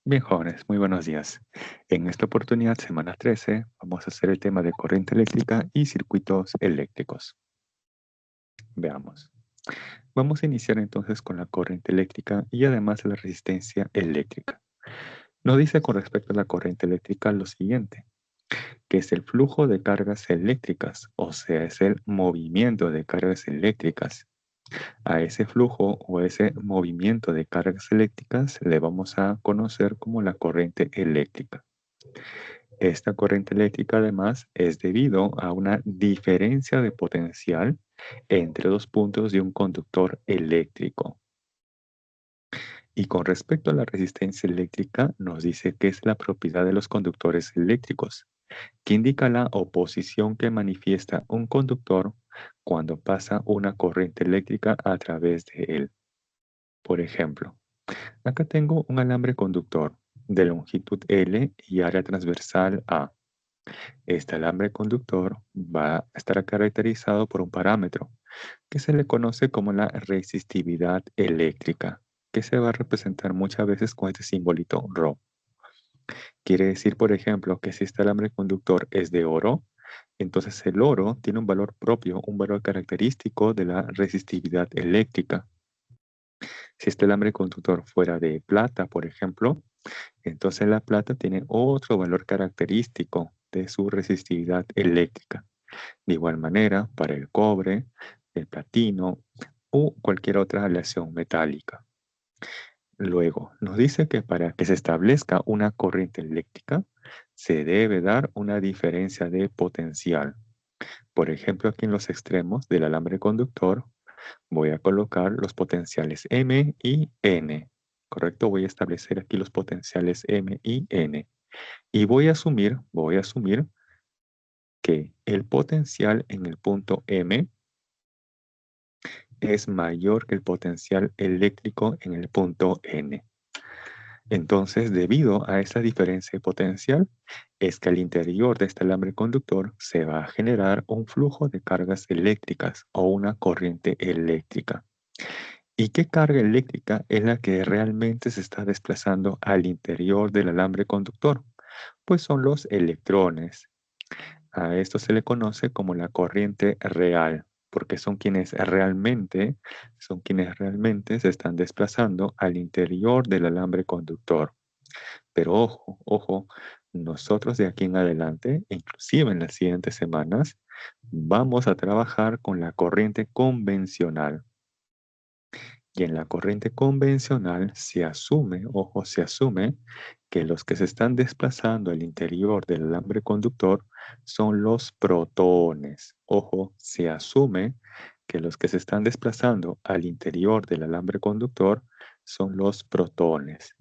Bien, jóvenes, muy buenos días. En esta oportunidad, semana 13, vamos a hacer el tema de corriente eléctrica y circuitos eléctricos. Veamos. Vamos a iniciar entonces con la corriente eléctrica y además la resistencia eléctrica. Nos dice con respecto a la corriente eléctrica lo siguiente, que es el flujo de cargas eléctricas, o sea, es el movimiento de cargas eléctricas. A ese flujo o ese movimiento de cargas eléctricas le vamos a conocer como la corriente eléctrica. Esta corriente eléctrica además es debido a una diferencia de potencial entre dos puntos de un conductor eléctrico. Y con respecto a la resistencia eléctrica, nos dice que es la propiedad de los conductores eléctricos, que indica la oposición que manifiesta un conductor cuando pasa una corriente eléctrica a través de él. Por ejemplo, acá tengo un alambre conductor de longitud L y área transversal A. Este alambre conductor va a estar caracterizado por un parámetro que se le conoce como la resistividad eléctrica, que se va a representar muchas veces con este simbolito Rho. Quiere decir, por ejemplo, que si este alambre conductor es de oro, entonces el oro tiene un valor propio, un valor característico de la resistividad eléctrica. Si este alambre conductor fuera de plata, por ejemplo, entonces la plata tiene otro valor característico de su resistividad eléctrica. De igual manera, para el cobre, el platino o cualquier otra aleación metálica. Luego, nos dice que para que se establezca una corriente eléctrica, se debe dar una diferencia de potencial. Por ejemplo, aquí en los extremos del alambre conductor, voy a colocar los potenciales M y N. ¿Correcto? Voy a establecer aquí los potenciales M y N. Y voy a asumir que el potencial en el punto M es mayor que el potencial eléctrico en el punto N. Entonces, debido a esa diferencia de potencial, es que al interior de este alambre conductor se va a generar un flujo de cargas eléctricas o una corriente eléctrica. ¿Y qué carga eléctrica es la que realmente se está desplazando al interior del alambre conductor? Pues son los electrones. A esto se le conoce como la corriente real, porque son quienes realmente se están desplazando al interior del alambre conductor. Pero ojo, ojo, nosotros de aquí en adelante, inclusive en las siguientes semanas, vamos a trabajar con la corriente convencional. Y en la corriente convencional se asume, ojo, se asume que los que se están desplazando al interior del alambre conductor son los protones. Ojo, se asume que los que se están desplazando al interior del alambre conductor son los protones.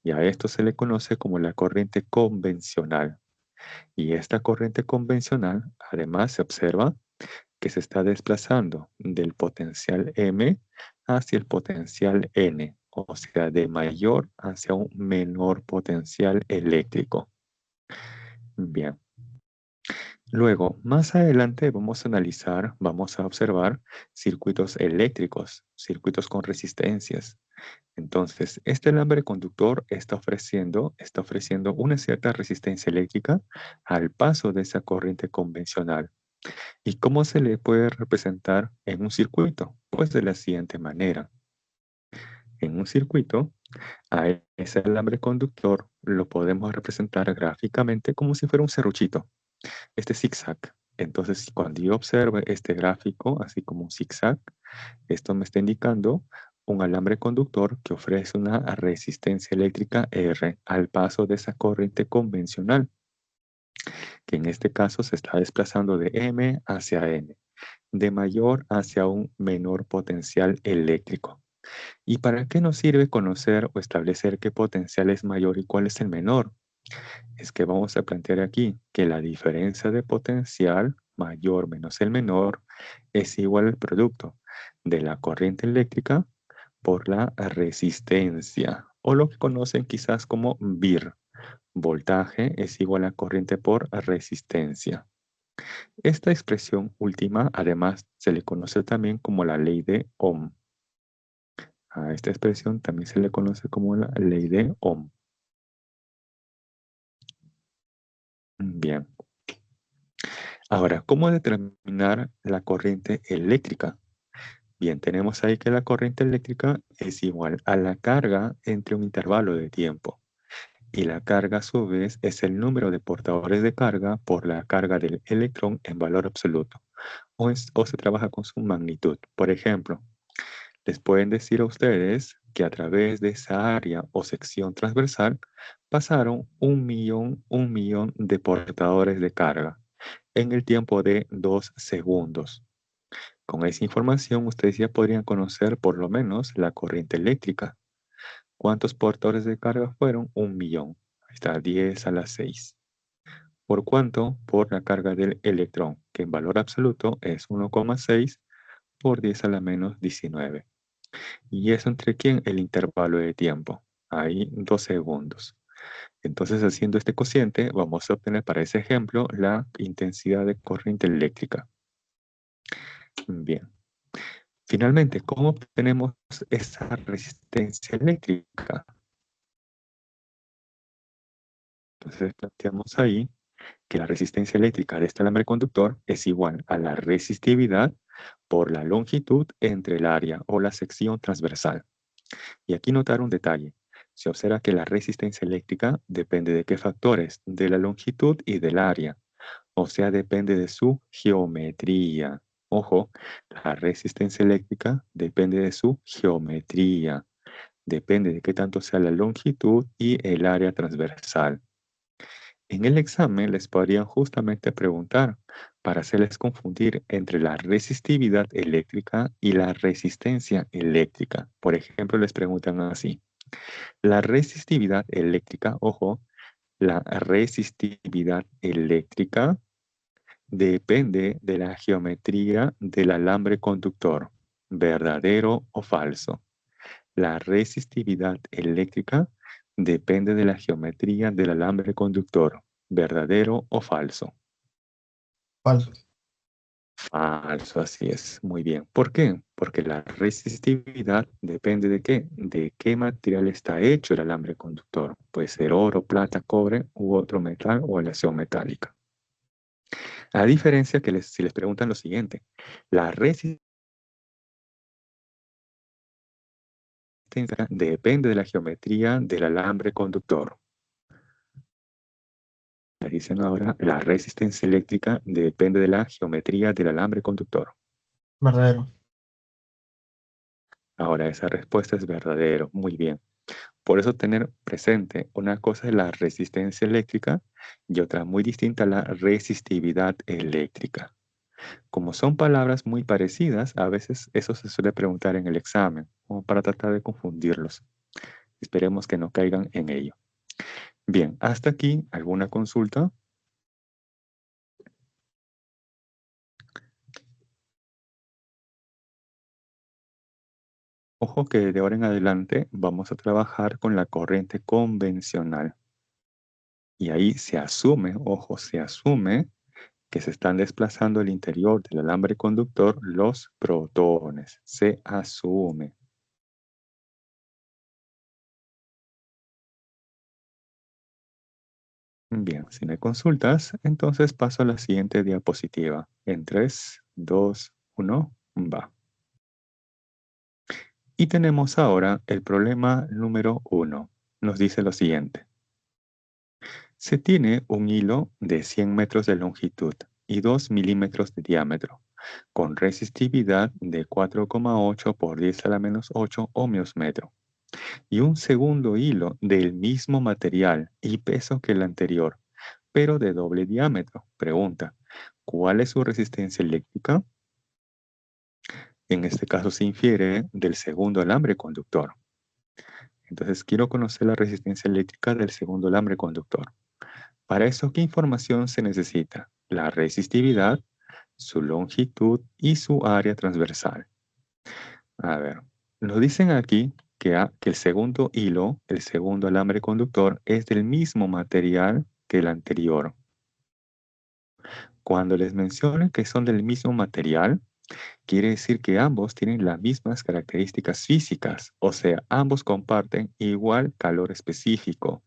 Y a esto se le conoce como la corriente convencional. Y esta corriente convencional, además, se observa que se está desplazando del potencial M hacia el potencial N, o sea, de mayor hacia un menor potencial eléctrico. Bien. Luego, más adelante vamos a observar circuitos eléctricos, circuitos con resistencias. Entonces, este alambre conductor está ofreciendo una cierta resistencia eléctrica al paso de esa corriente convencional. ¿Y cómo se le puede representar en un circuito? Pues de la siguiente manera. En un circuito, a ese alambre conductor lo podemos representar gráficamente como si fuera un serruchito, este zigzag. Entonces, cuando yo observe este gráfico, así como un zigzag, esto me está indicando un alambre conductor que ofrece una resistencia eléctrica R al paso de esa corriente convencional, que en este caso se está desplazando de M hacia N, de mayor hacia un menor potencial eléctrico. ¿Y para qué nos sirve conocer o establecer qué potencial es mayor y cuál es el menor? Es que vamos a plantear aquí que la diferencia de potencial mayor menos el menor es igual al producto de la corriente eléctrica por la resistencia, o lo que conocen quizás como VIR. Voltaje es igual a corriente por resistencia. Esta expresión última, además, se le conoce también como la ley de Ohm. A esta expresión también se le conoce como la ley de Ohm. Bien. Ahora, ¿cómo determinar la corriente eléctrica? Bien, tenemos ahí que la corriente eléctrica es igual a la carga entre un intervalo de tiempo. Y la carga, a su vez, es el número de portadores de carga por la carga del electrón en valor absoluto. O se trabaja con su magnitud. Por ejemplo, les pueden decir a ustedes que a través de esa área o sección transversal pasaron un millón de portadores de carga en el tiempo de 2 segundos. Con esa información, ustedes ya podrían conocer por lo menos la corriente eléctrica. ¿Cuántos portadores de carga fueron? Un millón. Ahí está, 10 a la 6. ¿Por cuánto? Por la carga del electrón, que en valor absoluto es 1,6 por 10 a la menos 19. ¿Y eso entre quién? El intervalo de tiempo. Ahí 2 segundos. Entonces, haciendo este cociente, vamos a obtener para ese ejemplo la intensidad de corriente eléctrica. Bien. Finalmente, ¿cómo obtenemos esa resistencia eléctrica? Entonces, planteamos ahí que la resistencia eléctrica de este alambre conductor es igual a la resistividad por la longitud entre el área o la sección transversal. Y aquí notar un detalle. Se observa que la resistencia eléctrica depende de qué factores, de la longitud y del área, o sea, depende de su geometría. Ojo, la resistencia eléctrica depende de su geometría, depende de qué tanto sea la longitud y el área transversal. En el examen les podrían justamente preguntar para hacerles confundir entre la resistividad eléctrica y la resistencia eléctrica. Por ejemplo, les preguntan así. La resistividad eléctrica, ojo, la resistividad eléctrica depende de la geometría del alambre conductor, ¿verdadero o falso? La resistividad eléctrica depende de la geometría del alambre conductor, ¿verdadero o falso? Falso. Falso, así es. Muy bien. ¿Por qué? Porque la resistividad depende de qué? De qué material está hecho el alambre conductor. Puede ser oro, plata, cobre u otro metal o aleación metálica. A diferencia que si les preguntan lo siguiente, la resistencia depende de la geometría del alambre conductor. Le dicen ahora, la resistencia eléctrica depende de la geometría del alambre conductor. Verdadero. Ahora, esa respuesta es verdadero. Muy bien. Por eso tener presente, una cosa es la resistencia eléctrica y otra muy distinta, la resistividad eléctrica. Como son palabras muy parecidas, a veces eso se suele preguntar en el examen, como para tratar de confundirlos. Esperemos que no caigan en ello. Bien, hasta aquí, ¿alguna consulta? Ojo que de ahora en adelante vamos a trabajar con la corriente convencional. Y ahí se asume, ojo, se asume que se están desplazando al interior del alambre conductor los protones. Se asume. Bien, si no hay consultas, entonces paso a la siguiente diapositiva. En 3, 2, 1, va. Y tenemos ahora el problema número 1. Nos dice lo siguiente. Se tiene un hilo de 100 metros de longitud y 2 milímetros de diámetro, con resistividad de 4,8 por 10 a la menos 8 ohmios metro, y un segundo hilo del mismo material y peso que el anterior, pero de doble diámetro. Pregunta, ¿cuál es su resistencia eléctrica? En este caso se infiere del segundo alambre conductor. Entonces quiero conocer la resistencia eléctrica del segundo alambre conductor. Para eso, ¿qué información se necesita? La resistividad, su longitud y su área transversal. A ver, nos dicen aquí que el segundo hilo, el segundo alambre conductor, es del mismo material que el anterior. Cuando les mencionen que son del mismo material, quiere decir que ambos tienen las mismas características físicas, o sea, ambos comparten igual calor específico,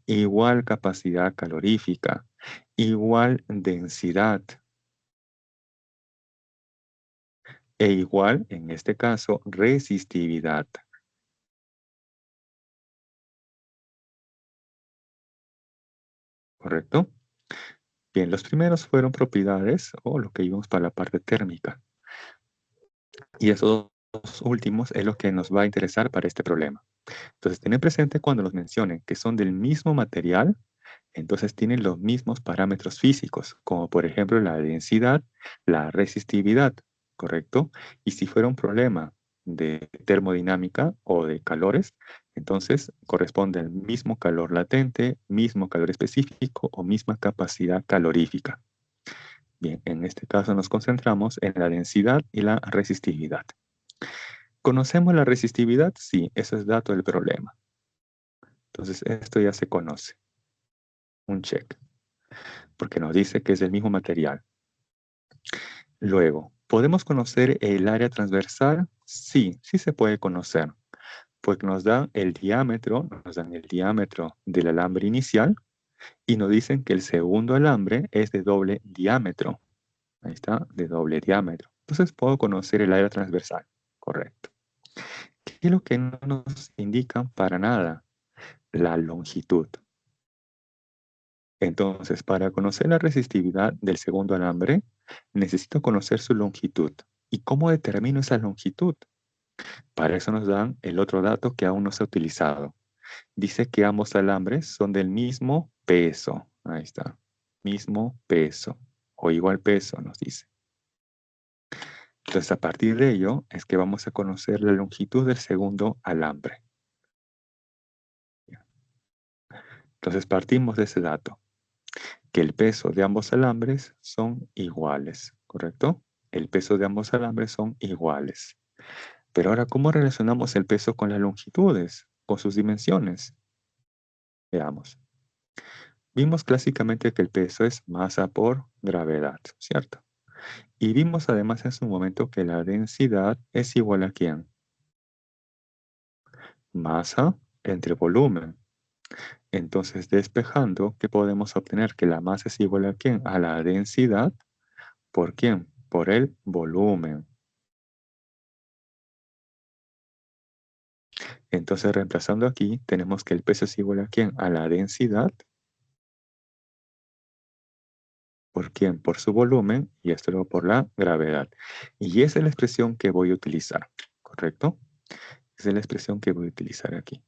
igual capacidad calorífica, igual densidad e igual, en este caso, resistividad. ¿Correcto? Bien, los primeros fueron propiedades o lo que íbamos para la parte térmica. Y esos dos últimos es lo que nos va a interesar para este problema. Entonces, tener presente cuando los mencionen que son del mismo material, entonces tienen los mismos parámetros físicos, como por ejemplo la densidad, la resistividad, ¿correcto? Y si fuera un problema de termodinámica o de calores, entonces corresponde al mismo calor latente, mismo calor específico o misma capacidad calorífica. Bien, en este caso nos concentramos en la densidad y la resistividad. ¿Conocemos la resistividad? Sí, eso es dato del problema. Entonces, esto ya se conoce. Un check. Porque nos dice que es del mismo material. Luego, ¿podemos conocer el área transversal? Sí, sí se puede conocer. Pues nos dan el diámetro, del alambre inicial y nos dicen que el segundo alambre es de doble diámetro. Ahí está, de doble diámetro. Entonces puedo conocer el área transversal. Correcto. ¿Qué es lo que no nos indican para nada? La longitud. Entonces, para conocer la resistividad del segundo alambre, necesito conocer su longitud. ¿Y cómo determino esa longitud? Para eso nos dan el otro dato que aún no se ha utilizado. Dice que ambos alambres son del mismo peso. Ahí está. Mismo peso. O igual peso, nos dice. Entonces, a partir de ello, es que vamos a conocer la longitud del segundo alambre. Entonces, partimos de ese dato, que el peso de ambos alambres son iguales, ¿correcto? El peso de ambos alambres son iguales. Pero ahora, ¿cómo relacionamos el peso con las longitudes, con sus dimensiones? Veamos. Vimos clásicamente que el peso es masa por gravedad, ¿cierto? Y vimos además en su momento que la densidad es igual a ¿quién? Masa entre volumen. Entonces, despejando, ¿qué podemos obtener? Que la masa es igual a ¿quién? A la densidad. ¿Por quién? Por el volumen. Entonces, reemplazando aquí, tenemos que el peso es igual a ¿quién? A la densidad. ¿Por quién? Por su volumen y esto luego por la gravedad. Y esa es la expresión que voy a utilizar, ¿correcto? Esa es la expresión que voy a utilizar aquí.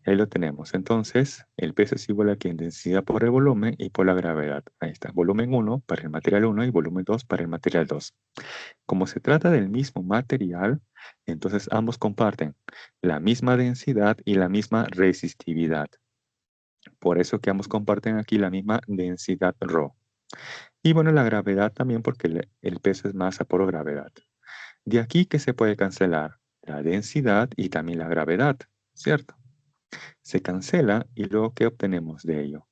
Ahí lo tenemos. Entonces, el peso es igual a ¿quién? Densidad por el volumen y por la gravedad. Ahí está. Volumen 1 para el material 1 y volumen 2 para el material 2. Como se trata del mismo material, entonces ambos comparten la misma densidad y la misma resistividad. Por eso que ambos comparten aquí la misma densidad ρ. Y bueno, la gravedad también porque el peso es masa por gravedad. De aquí que se puede cancelar la densidad y también la gravedad, ¿cierto? Se cancela y luego ¿qué obtenemos de ello?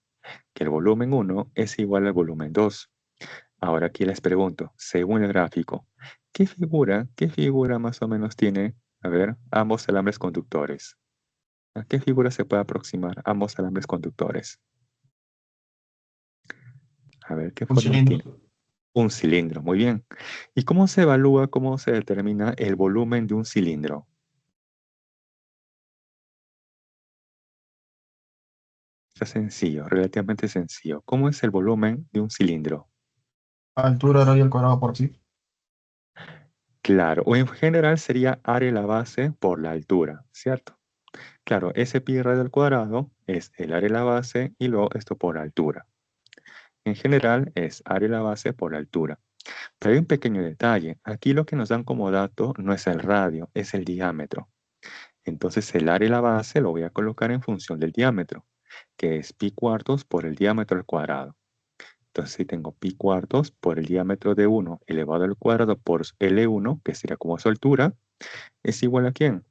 Que el volumen 1 es igual al volumen 2. Ahora aquí les pregunto, según el gráfico, qué figura más o menos tiene, a ver, ambos alambres conductores? ¿A qué figura se puede aproximar ambos alambres conductores? A ver, ¿qué Un forma tiene? cilindro. Un cilindro, muy bien. ¿Y cómo se evalúa, cómo se determina el volumen de un cilindro? Está sencillo, relativamente sencillo. ¿Cómo es el volumen de un cilindro? Altura radio al cuadrado por pi. Claro, o en general sería área de la base por la altura, ¿cierto? Claro, ese pi radio al cuadrado es el área de la base y luego esto por altura. En general es área de la base por altura. Pero hay un pequeño detalle. Aquí lo que nos dan como dato no es el radio, es el diámetro. Entonces el área de la base lo voy a colocar en función del diámetro, que es pi cuartos por el diámetro al cuadrado. Entonces si tengo pi cuartos por el diámetro de 1 elevado al cuadrado por L1, que sería como su altura, es igual a ¿quién?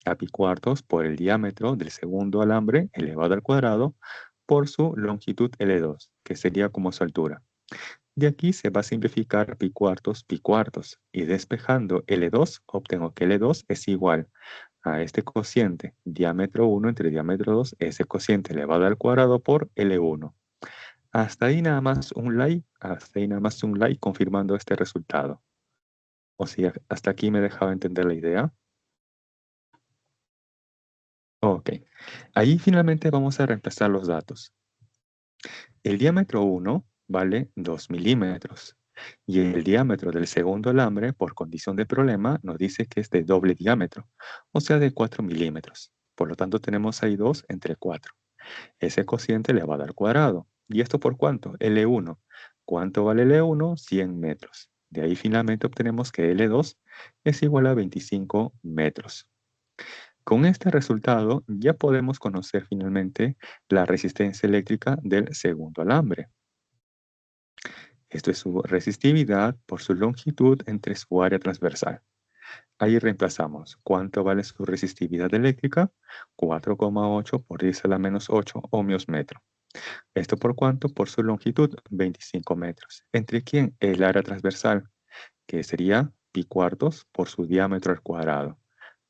A pi cuartos por el diámetro del segundo alambre elevado al cuadrado por su longitud L2, que sería como su altura. De aquí se va a simplificar pi cuartos, y despejando L2, obtengo que L2 es igual a este cociente, diámetro 1 entre diámetro 2, ese cociente elevado al cuadrado por L1. Hasta ahí nada más un like, confirmando este resultado. O sea, hasta aquí me dejaba entender la idea. Ok, ahí finalmente vamos a reemplazar los datos. El diámetro 1 vale 2 milímetros y el diámetro del segundo alambre, por condición de problema, nos dice que es de doble diámetro, o sea, de 4 milímetros. Por lo tanto, tenemos ahí 2 entre 4. Ese cociente le va a dar cuadrado. ¿Y esto por cuánto? L1. ¿Cuánto vale L1? 100 metros. De ahí finalmente obtenemos que L2 es igual a 25 metros. Con este resultado ya podemos conocer finalmente la resistencia eléctrica del segundo alambre. Esto es su resistividad por su longitud entre su área transversal. Ahí reemplazamos. ¿Cuánto vale su resistividad eléctrica? 4,8 por 10 a la menos 8 ohmios metro. ¿Esto por cuánto? Por su longitud, 25 metros. ¿Entre quién? El área transversal, que sería pi cuartos por su diámetro al cuadrado.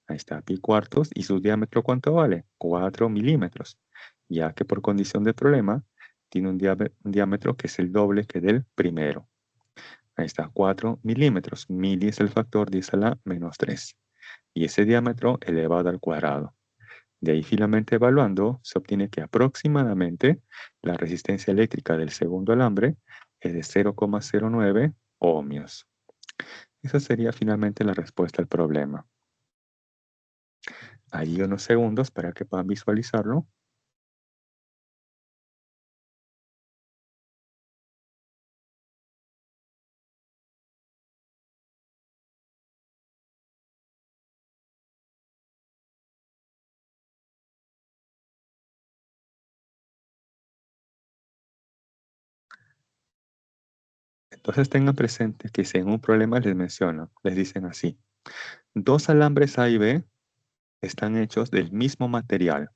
Ahí está, pi cuartos. ¿Y su diámetro cuánto vale? 4 milímetros. Ya que por condición de problema, tiene un diámetro que es el doble que del primero. Ahí está, 4 milímetros. Mili es el factor 10 a la menos 3. Y ese diámetro elevado al cuadrado. De ahí finalmente evaluando, se obtiene que aproximadamente la resistencia eléctrica del segundo alambre es de 0,09 ohmios. Esa sería finalmente la respuesta al problema. Ahí unos segundos para que puedan visualizarlo. Entonces tengan presente que si en un problema les mencionan, les dicen así, dos alambres A y B están hechos del mismo material.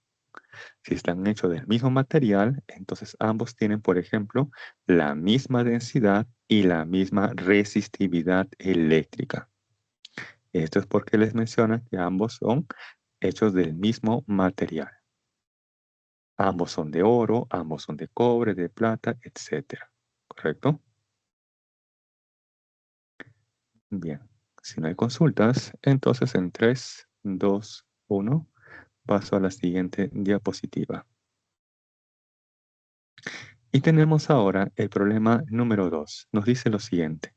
Si están hechos del mismo material, entonces ambos tienen, por ejemplo, la misma densidad y la misma resistividad eléctrica. Esto es porque les mencionan que ambos son hechos del mismo material. Ambos son de oro, ambos son de cobre, de plata, etc. ¿Correcto? Bien. Si no hay consultas, entonces en 3, 2, 1, paso a la siguiente diapositiva. Y tenemos ahora el problema número 2. Nos dice lo siguiente.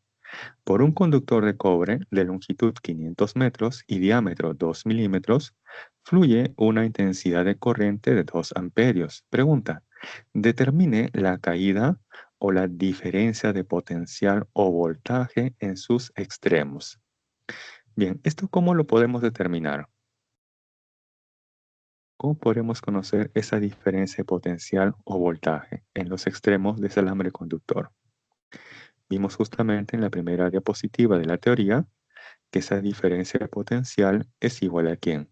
Por un conductor de cobre de longitud 500 metros y diámetro 2 milímetros, fluye una intensidad de corriente de 2 amperios. Pregunta, determine la caída o la diferencia de potencial o voltaje en sus extremos. Bien, ¿esto cómo lo podemos determinar? ¿Cómo podemos conocer esa diferencia de potencial o voltaje en los extremos de ese alambre conductor? Vimos justamente en la primera diapositiva de la teoría que esa diferencia de potencial es igual a ¿quién?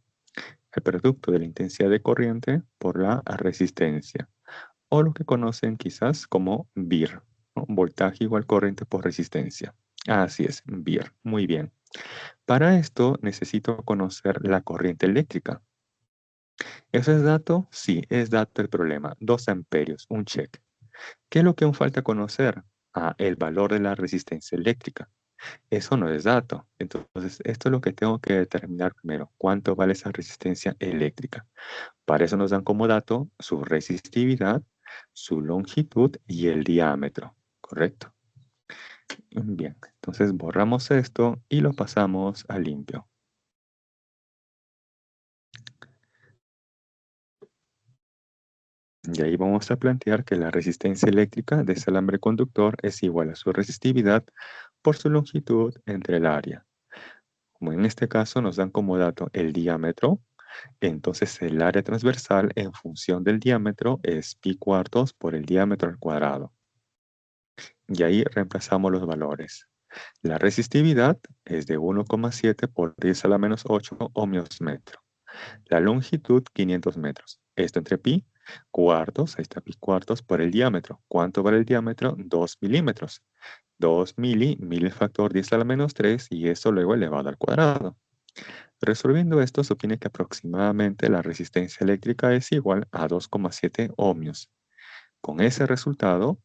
El producto de la intensidad de corriente por la resistencia, o lo que conocen quizás como VIR, ¿no? Voltaje igual corriente por resistencia. Así es, VIR. Muy bien. Para esto necesito conocer la corriente eléctrica. ¿Eso es dato? Sí, es dato el problema. 2 amperios, un check. ¿Qué es lo que aún falta conocer? Ah, el valor de la resistencia eléctrica. Eso no es dato. Entonces, esto es lo que tengo que determinar primero. ¿Cuánto vale esa resistencia eléctrica? Para eso nos dan como dato su resistividad, su longitud y el diámetro. ¿Correcto? Bien, entonces borramos esto y lo pasamos a limpio. Y ahí vamos a plantear que la resistencia eléctrica de ese alambre conductor es igual a su resistividad por su longitud entre el área. Como en este caso nos dan como dato el diámetro, entonces el área transversal en función del diámetro es pi cuartos por el diámetro al cuadrado. Y ahí reemplazamos los valores. La resistividad es de 1,7 por 10 a la menos 8 ohmios metro. La longitud 500 metros. Esto entre pi cuartos, ahí está pi cuartos por el diámetro. ¿Cuánto vale el diámetro? 2 milímetros. 2 mil factor 10 a la menos 3 y eso luego elevado al cuadrado. Resolviendo esto, se obtiene que aproximadamente la resistencia eléctrica es igual a 2,7 ohmios. Con ese resultado,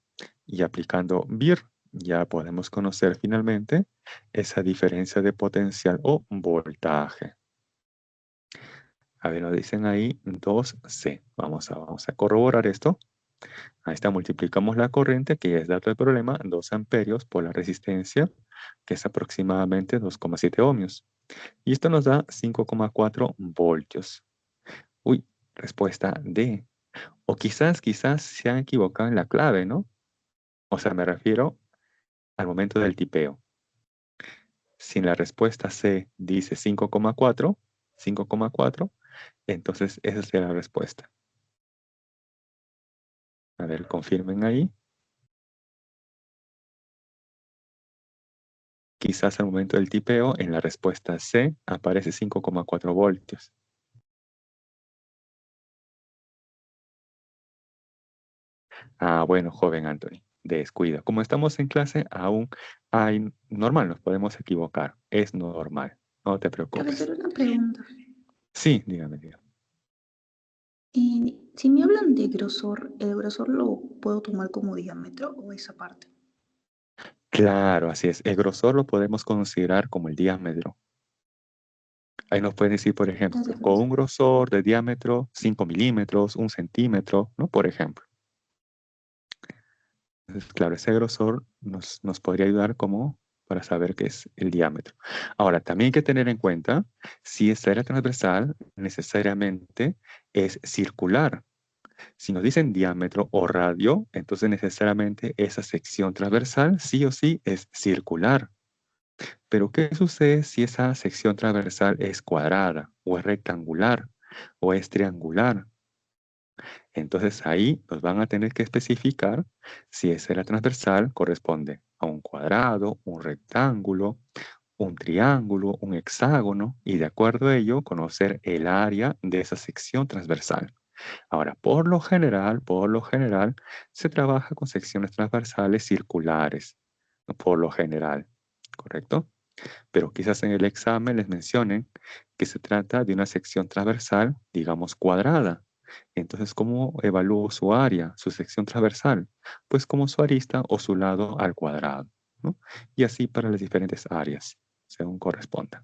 Y aplicando VIR, ya podemos conocer finalmente esa diferencia de potencial o voltaje. A ver, nos dicen ahí 2C. Vamos a corroborar esto. Ahí está, multiplicamos la corriente, que ya es dato del problema, 2 amperios por la resistencia, que es aproximadamente 2,7 ohmios. Y esto nos da 5,4 voltios. Uy, respuesta D. O quizás se han equivocado en la clave, ¿no? O sea, me refiero al momento del tipeo. Si la respuesta C dice 5,4, entonces esa será la respuesta. A ver, confirmen ahí. Quizás al momento del tipeo, en la respuesta C aparece 5,4 voltios. Ah, bueno, joven Anthony, descuida. Como estamos en clase, aún hay normal, nos podemos equivocar. Es normal, no te preocupes. Profesor, una pregunta. Sí, dígame. Si me hablan de grosor, ¿el grosor lo puedo tomar como diámetro o esa parte? Claro, así es. El grosor lo podemos considerar como el diámetro. Ahí nos pueden decir, por ejemplo, Gracias, con profesor. un grosor de diámetro 5 milímetros, 1 centímetro, ¿no? Por ejemplo. Entonces, claro, ese grosor nos podría ayudar como para saber qué es el diámetro. Ahora, también hay que tener en cuenta si esta era transversal, necesariamente es circular. Si nos dicen diámetro o radio, entonces necesariamente esa sección transversal sí o sí es circular. Pero ¿qué sucede si esa sección transversal es cuadrada o es rectangular o es triangular? Entonces ahí nos van a tener que especificar si esa la transversal corresponde a un cuadrado, un rectángulo, un triángulo, un hexágono y de acuerdo a ello conocer el área de esa sección transversal. Ahora, por lo general, se trabaja con secciones transversales circulares, por lo general, ¿correcto? Pero quizás en el examen les mencionen que se trata de una sección transversal, digamos, cuadrada. Entonces, ¿cómo evalúo su área, su sección transversal? Pues como su arista o su lado al cuadrado, ¿no? Y así para las diferentes áreas, según corresponda.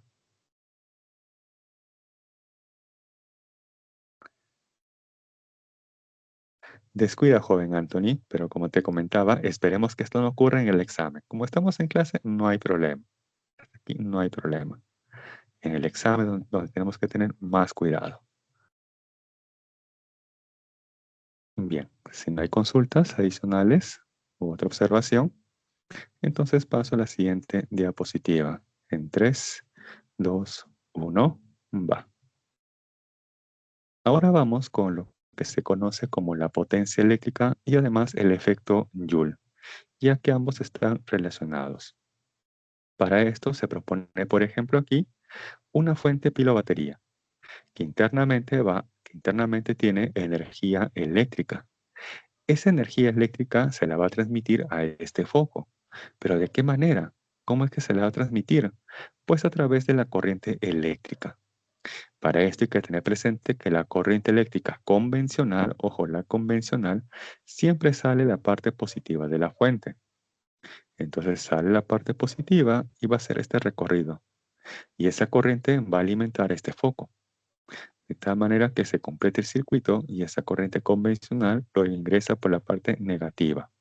Descuida, joven Anthony, pero como te comentaba, esperemos que esto no ocurra en el examen. Como estamos en clase, no hay problema. Aquí no hay problema. En el examen donde tenemos que tener más cuidado. Bien, si no hay consultas adicionales u otra observación, entonces paso a la siguiente diapositiva. En 3, 2, 1, va. Ahora vamos con lo que se conoce como la potencia eléctrica y además el efecto Joule, ya que ambos están relacionados. Para esto se propone, por ejemplo, aquí una fuente pilo-batería que internamente tiene energía eléctrica. Esa energía eléctrica se la va a transmitir a este foco. ¿Pero de qué manera? ¿Cómo es que se la va a transmitir? Pues a través de la corriente eléctrica. Para esto hay que tener presente que la corriente eléctrica convencional, ojo, la convencional, siempre sale la parte positiva de la fuente. Entonces sale la parte positiva y va a hacer este recorrido. Y esa corriente va a alimentar este foco. De tal manera que se complete el circuito y esa corriente convencional lo ingresa por la parte negativa.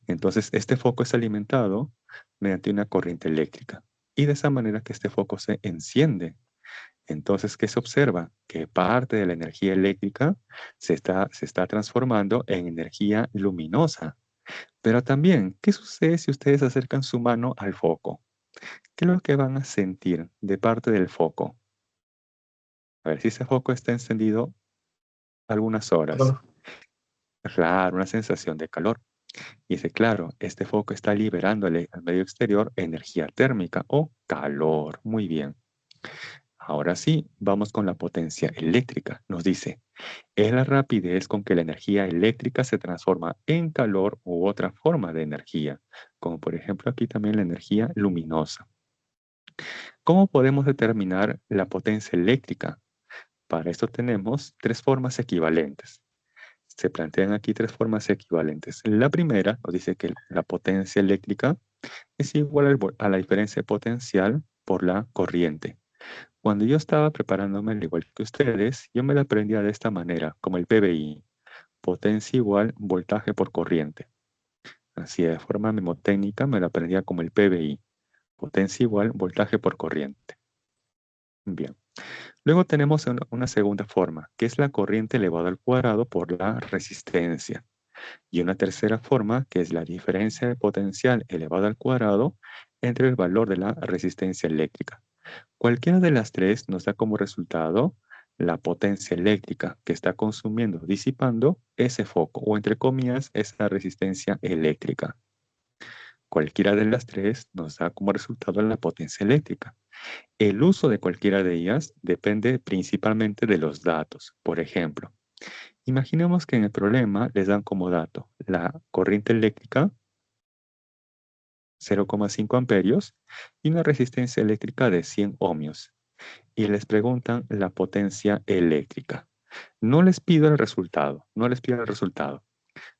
Entonces, este foco es alimentado mediante una corriente eléctrica y de esa manera que este foco se enciende. Entonces, ¿qué se observa? Que parte de la energía eléctrica se está transformando en energía luminosa. Pero también, ¿qué sucede si ustedes acercan su mano al foco? ¿Qué es lo que van a sentir de parte del foco? A ver, si ese foco está encendido algunas horas. Calor. Claro, una sensación de calor. Y dice, claro, este foco está liberándole al medio exterior energía térmica o calor. Muy bien. Ahora sí, vamos con la potencia eléctrica. Nos dice, es la rapidez con que la energía eléctrica se transforma en calor u otra forma de energía, como por ejemplo aquí también la energía luminosa. ¿Cómo podemos determinar la potencia eléctrica? Para esto tenemos tres formas equivalentes. Se plantean aquí tres formas equivalentes. La primera nos dice que la potencia eléctrica es igual a la diferencia potencial por la corriente. Cuando yo estaba preparándome, al igual que ustedes, yo me la aprendía de esta manera, como el PBI, potencia igual voltaje por corriente. Así de forma mnemotécnica me la aprendía como el PBI, potencia igual voltaje por corriente. Bien. Luego tenemos una segunda forma, que es la corriente elevada al cuadrado por la resistencia. Y una tercera forma, que es la diferencia de potencial elevada al cuadrado entre el valor de la resistencia eléctrica. Cualquiera de las tres nos da como resultado la potencia eléctrica que está consumiendo, disipando ese foco, o entre comillas, esa resistencia eléctrica. Cualquiera de las tres nos da como resultado la potencia eléctrica. El uso de cualquiera de ellas depende principalmente de los datos. Por ejemplo, imaginemos que en el problema les dan como dato la corriente eléctrica 0,5 amperios y una resistencia eléctrica de 100 ohmios. Y les preguntan la potencia eléctrica. No les pido el resultado,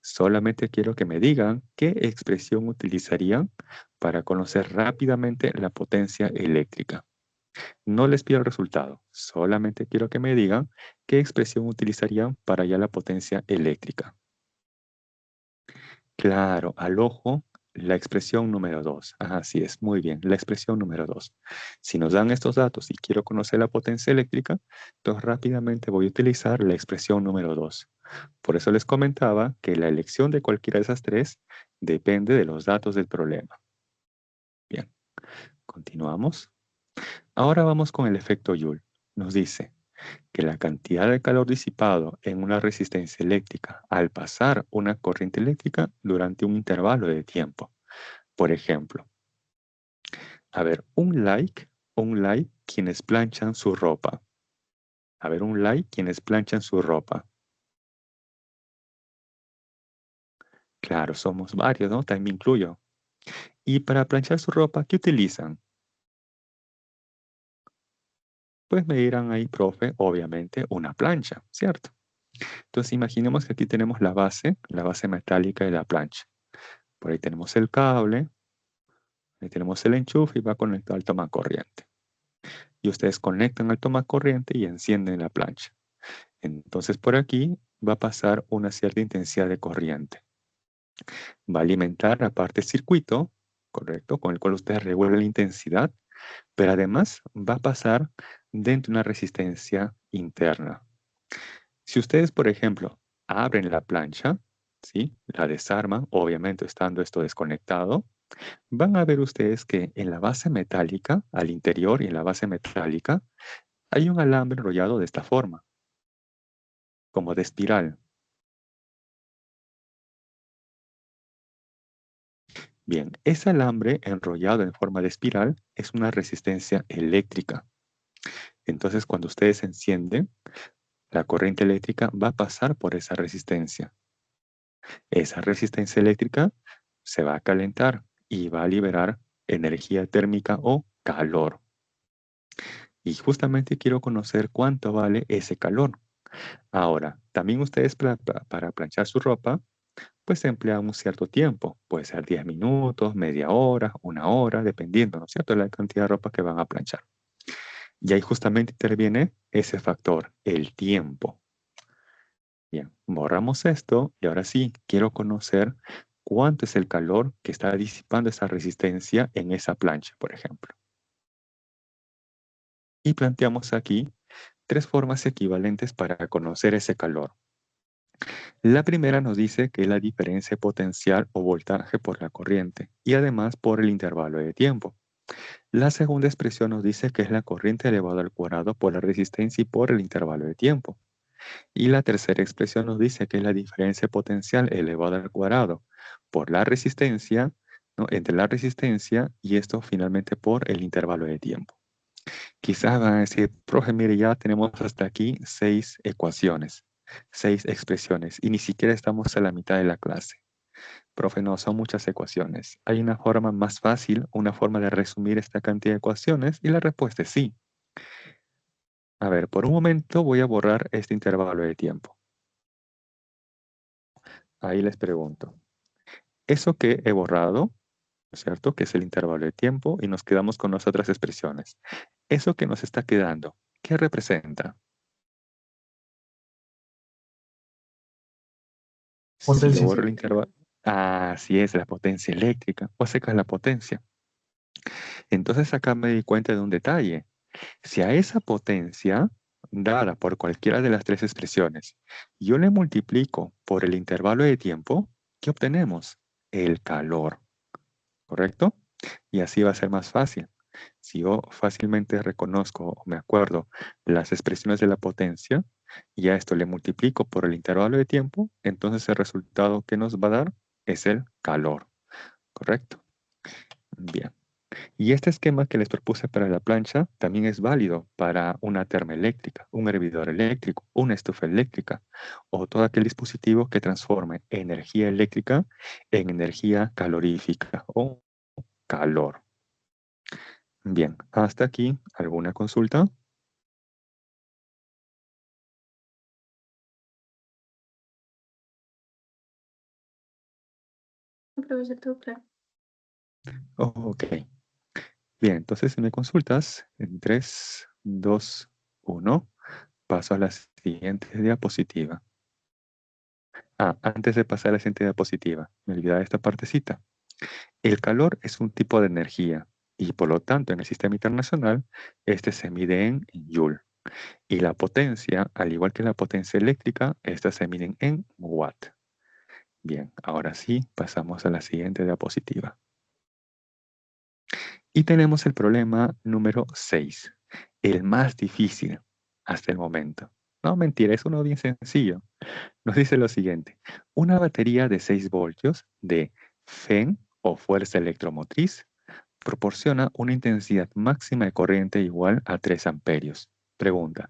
Solamente quiero que me digan qué expresión utilizarían para conocer rápidamente la potencia eléctrica. No les pido el resultado, solamente quiero que me digan qué expresión utilizarían para hallar la potencia eléctrica. Claro, al ojo, la expresión número 2. Así es, muy bien, la expresión número 2. Si nos dan estos datos y quiero conocer la potencia eléctrica, entonces rápidamente voy a utilizar la expresión número 2. Por eso les comentaba que la elección de cualquiera de esas tres depende de los datos del problema. Bien, continuamos. Ahora vamos con el efecto Joule. Nos dice que la cantidad de calor disipado en una resistencia eléctrica al pasar una corriente eléctrica durante un intervalo de tiempo. Por ejemplo, a ver, un like, quienes planchan su ropa. A ver, un like, quienes planchan su ropa. Claro, somos varios, ¿no? También me incluyo. Y para planchar su ropa, ¿qué utilizan? Pues me dirán ahí, profe, obviamente, una plancha, ¿cierto? Entonces imaginemos que aquí tenemos la base metálica de la plancha. Por ahí tenemos el cable, ahí tenemos el enchufe y va conectado al toma corriente. Y ustedes conectan al toma corriente y encienden la plancha. Entonces por aquí va a pasar una cierta intensidad de corriente. Va a alimentar aparte el circuito, correcto, con el cual ustedes regulan la intensidad, pero además va a pasar dentro de una resistencia interna. Si ustedes, por ejemplo, abren la plancha, ¿sí? La desarman, obviamente estando esto desconectado, van a ver ustedes que en la base metálica, al interior y en la base metálica, hay un alambre enrollado de esta forma, como de espiral. Bien, ese alambre enrollado en forma de espiral es una resistencia eléctrica. Entonces, cuando ustedes encienden, la corriente eléctrica va a pasar por esa resistencia. Esa resistencia eléctrica se va a calentar y va a liberar energía térmica o calor. Y justamente quiero conocer cuánto vale ese calor. Ahora, también ustedes para planchar su ropa, pues emplean un cierto tiempo. Puede ser 10 minutos, media hora, una hora, dependiendo, ¿no es cierto?, de la cantidad de ropa que van a planchar. Y ahí justamente interviene ese factor, el tiempo. Bien, borramos esto y ahora sí, quiero conocer cuánto es el calor que está disipando esa resistencia en esa plancha, por ejemplo. Y planteamos aquí tres formas equivalentes para conocer ese calor. La primera nos dice que es la diferencia potencial o voltaje por la corriente y además por el intervalo de tiempo. La segunda expresión nos dice que es la corriente elevada al cuadrado por la resistencia y por el intervalo de tiempo. Y la tercera expresión nos dice que es la diferencia potencial elevada al cuadrado por la resistencia, ¿no?, entre la resistencia y esto finalmente por el intervalo de tiempo. Quizás van a decir, profe, mire, ya tenemos hasta aquí 6 ecuaciones, 6 expresiones y ni siquiera estamos a la mitad de la clase. Profe, no, son muchas ecuaciones. ¿Hay una forma más fácil, una forma de resumir esta cantidad de ecuaciones? Y la respuesta es sí. A ver, por un momento voy a borrar este intervalo de tiempo. ahí les pregunto. Eso que he borrado, ¿no es cierto? Que es el intervalo de tiempo y nos quedamos con las otras expresiones. Eso que nos está quedando, ¿qué representa? Si yo Potencia. borro el intervalo, así es, la potencia eléctrica, o sea que es la potencia. Entonces acá me di cuenta de un detalle. Si a esa potencia, dada por cualquiera de las tres expresiones, yo le multiplico por el intervalo de tiempo, ¿qué obtenemos? El calor, ¿correcto? Y así va a ser más fácil. Si yo fácilmente reconozco o me acuerdo las expresiones de la potencia y a esto le multiplico por el intervalo de tiempo, entonces el resultado que nos va a dar es el calor, ¿correcto? Bien. Y este esquema que les propuse para la plancha también es válido para una termoeléctrica, un hervidor eléctrico, una estufa eléctrica o todo aquel dispositivo que transforme energía eléctrica en energía calorífica o calor. Bien, hasta aquí, ¿alguna consulta? Profesor, todo claro. Ok. Bien, entonces si me consultas, en 3, 2, 1, paso a la siguiente diapositiva. Antes de pasar a la siguiente diapositiva, me olvidaba esta partecita. El calor es un tipo de energía y por lo tanto en el sistema internacional este se mide en Joule. Y la potencia, al igual que la potencia eléctrica, estas se miden en watt. Bien, ahora sí, pasamos a la siguiente diapositiva. Y tenemos el problema número 6, el más difícil hasta el momento. No, mentira, es uno bien sencillo. Nos dice lo siguiente. Una batería de 6 voltios de FEN o fuerza electromotriz proporciona una intensidad máxima de corriente igual a 3 amperios. Pregunta.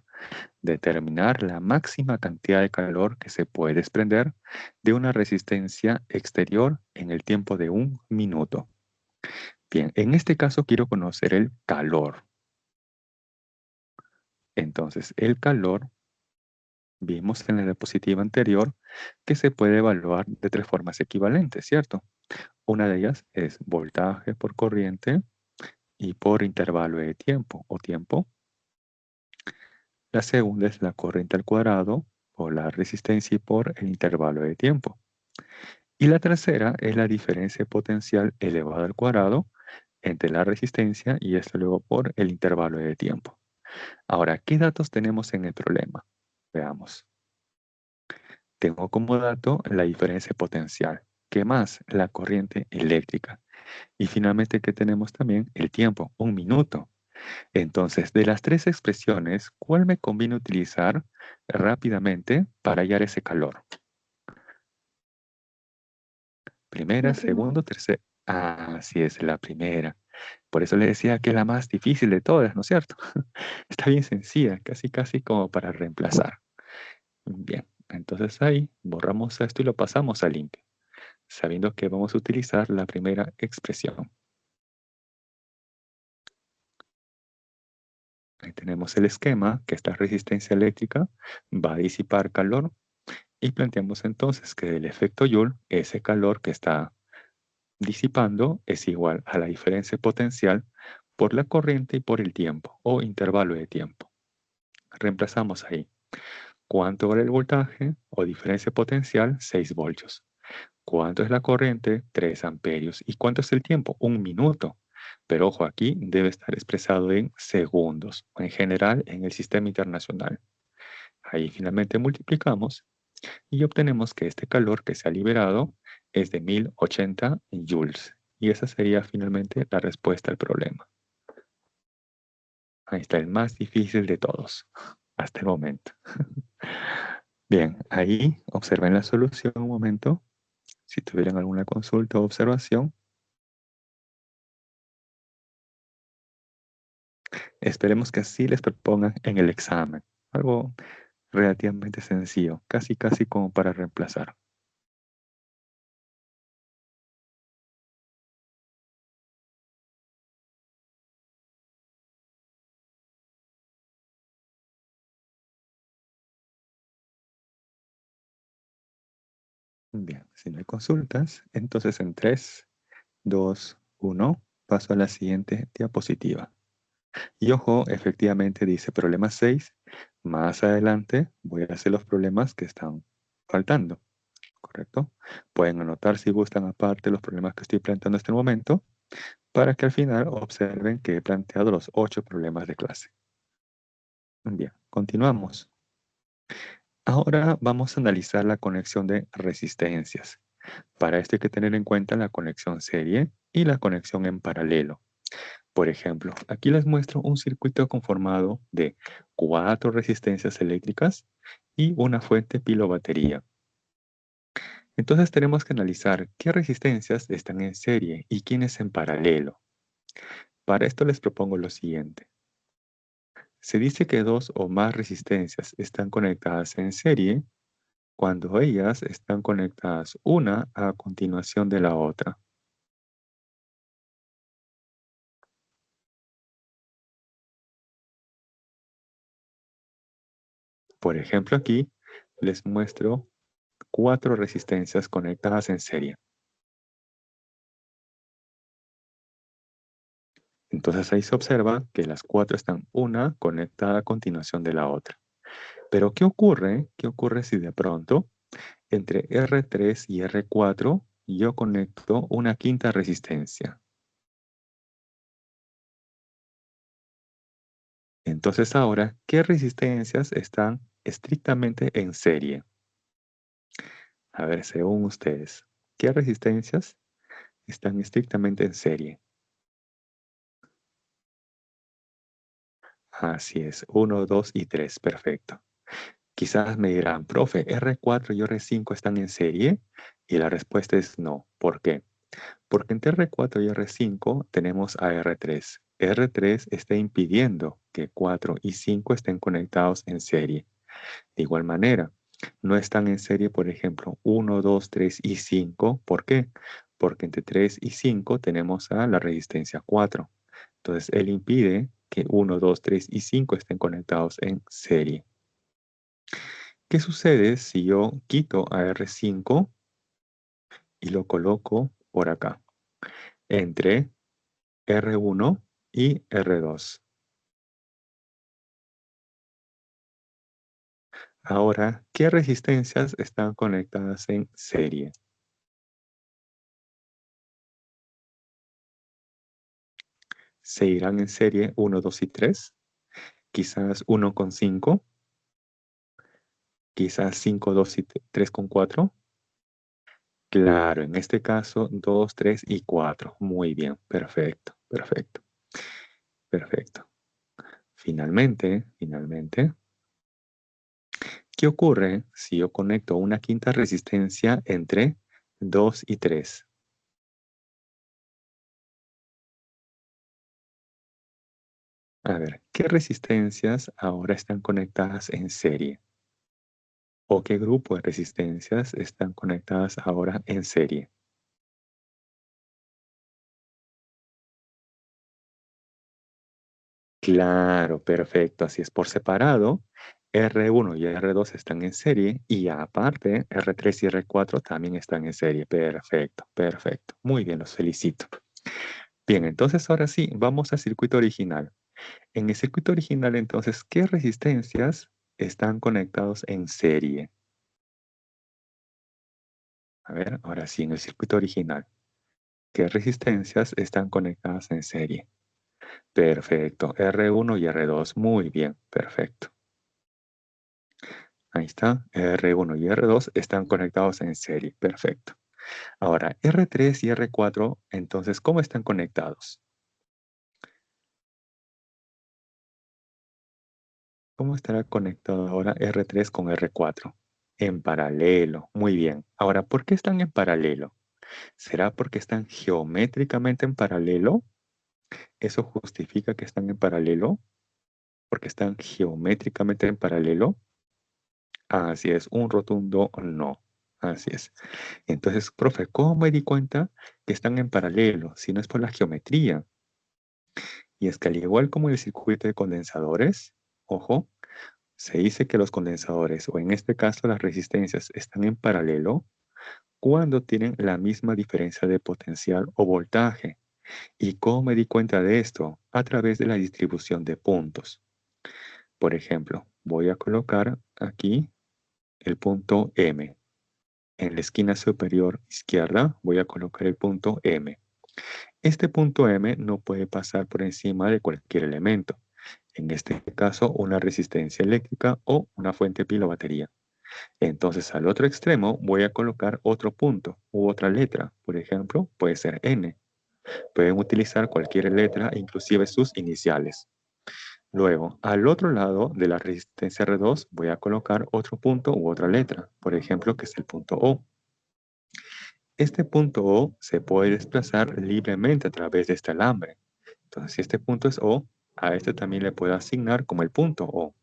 Determinar la máxima cantidad de calor que se puede desprender de una resistencia exterior en el tiempo de 1 minuto. Bien, en este caso quiero conocer el calor. Entonces, el calor, vimos en la diapositiva anterior que se puede evaluar de tres formas equivalentes, ¿cierto? Una de ellas es voltaje por corriente y por intervalo de tiempo o tiempo. La segunda es la corriente al cuadrado por la resistencia y por el intervalo de tiempo. Y la tercera es la diferencia potencial elevada al cuadrado entre la resistencia y esto luego por el intervalo de tiempo. Ahora, ¿qué datos tenemos en el problema? Veamos. Tengo como dato la diferencia potencial. ¿Qué más? La corriente eléctrica. Y finalmente, ¿qué tenemos también? El tiempo, 1 minuto. Entonces, de las tres expresiones, ¿cuál me conviene utilizar rápidamente para hallar ese calor? Primera, La primera. segunda, tercera. Así es, la primera. Por eso le decía que es la más difícil de todas, ¿no es cierto? Está bien sencilla, casi casi como para reemplazar. Bien, entonces ahí borramos esto y lo pasamos a limpio, sabiendo que vamos a utilizar la primera expresión. Ahí tenemos el esquema, que esta resistencia eléctrica va a disipar calor y planteamos entonces que el efecto Joule, ese calor que está disipando, es igual a la diferencia potencial por la corriente y por el tiempo o intervalo de tiempo. Reemplazamos ahí. ¿Cuánto vale el voltaje o diferencia potencial? 6 voltios. ¿Cuánto es la corriente? 3 amperios. ¿Y cuánto es el tiempo? 1 minuto. Pero ojo, aquí debe estar expresado en segundos, o en general en el sistema internacional. Ahí finalmente multiplicamos y obtenemos que este calor que se ha liberado es de 1080 joules. Y esa sería finalmente la respuesta al problema. Ahí está el más difícil de todos, hasta el momento. Bien, ahí observen la solución un momento. Si tuvieran alguna consulta o observación, esperemos que así les propongan en el examen. Algo relativamente sencillo, casi casi como para reemplazar. Bien, si no hay consultas, entonces en 3, 2, 1, paso a la siguiente diapositiva. Y ojo, efectivamente dice problema 6. Más adelante voy a hacer los problemas que están faltando, ¿correcto? Pueden anotar si gustan aparte los problemas que estoy planteando en este momento, para que al final observen que he planteado los 8 problemas de clase. Bien, continuamos. Ahora vamos a analizar la conexión de resistencias. Para esto hay que tener en cuenta la conexión serie y la conexión en paralelo. Por ejemplo, aquí les muestro un circuito conformado de 4 resistencias eléctricas y una fuente pilo-batería. Entonces tenemos que analizar qué resistencias están en serie y quiénes en paralelo. Para esto les propongo lo siguiente. Se dice que 2 o más resistencias están conectadas en serie cuando ellas están conectadas una a continuación de la otra. Por ejemplo, aquí les muestro 4 resistencias conectadas en serie. Entonces ahí se observa que las 4 están una conectada a continuación de la otra. Pero ¿qué ocurre? ¿Qué ocurre si de pronto entre R3 y R4 yo conecto una quinta resistencia? Entonces ahora, ¿qué resistencias están estrictamente en serie? A ver, según ustedes, ¿qué resistencias están estrictamente en serie? Así es, 1, 2 y 3, perfecto. Quizás me dirán, profe, R4 y R5 están en serie, y la respuesta es no. ¿Por qué? Porque entre R4 y R5 tenemos a R3. R3 está impidiendo que 4 y 5 estén conectados en serie. De igual manera, no están en serie, por ejemplo, 1, 2, 3 y 5. ¿Por qué? Porque entre 3 y 5 tenemos a la resistencia 4. Entonces, él impide que 1, 2, 3 y 5 estén conectados en serie. ¿Qué sucede si yo quito a R5 y lo coloco por acá, entre R1 y R2? Ahora, ¿qué resistencias están conectadas en serie? ¿Se irán en serie 1, 2 y 3? Quizás 1 con 5, quizás 5, 2 y 3 con 4. Claro, en este caso 2, 3 y 4. Muy bien, perfecto, perfecto, perfecto. Finalmente, ¿qué ocurre si yo conecto una quinta resistencia entre 2 y 3? A ver, ¿qué resistencias ahora están conectadas en serie? ¿O qué grupo de resistencias están conectadas ahora en serie? Claro, perfecto. Así es, por separado, R1 y R2 están en serie y aparte R3 y R4 también están en serie. Perfecto, perfecto. Muy bien, los felicito. Bien, entonces ahora sí, vamos al circuito original. En el circuito original, entonces, ¿qué resistencias están conectados en serie? A ver, ahora sí, en el circuito original, ¿qué resistencias están conectadas en serie? Perfecto, R1 y R2. Muy bien, perfecto. Ahí está, R1 y R2 están conectados en serie. Perfecto. Ahora, R3 y R4, entonces, ¿cómo están conectados? ¿Cómo estará conectado ahora R3 con R4? En paralelo. Muy bien. Ahora, ¿por qué están en paralelo? ¿Será porque están geométricamente en paralelo? ¿Eso justifica que están en paralelo? ¿Porque están geométricamente en paralelo? Así es, un rotundo no. Así es. Entonces, profe, ¿cómo me di cuenta que están en paralelo si no es por la geometría? Y es que al igual como en el circuito de condensadores, ojo, se dice que los condensadores, o en este caso las resistencias, están en paralelo cuando tienen la misma diferencia de potencial o voltaje. ¿Y cómo me di cuenta de esto? A través de la distribución de puntos. Por ejemplo, voy a colocar aquí el punto M. En la esquina superior izquierda voy a colocar el punto M. Este punto M no puede pasar por encima de cualquier elemento. En este caso, una resistencia eléctrica o una fuente pila o batería. Entonces, al otro extremo voy a colocar otro punto u otra letra. Por ejemplo, puede ser N. Pueden utilizar cualquier letra, inclusive sus iniciales. Luego, al otro lado de la resistencia R2 voy a colocar otro punto u otra letra. Por ejemplo, que es el punto O. Este punto O se puede desplazar libremente a través de este alambre. Entonces, si este punto es O, a este también le puedo asignar como el punto O.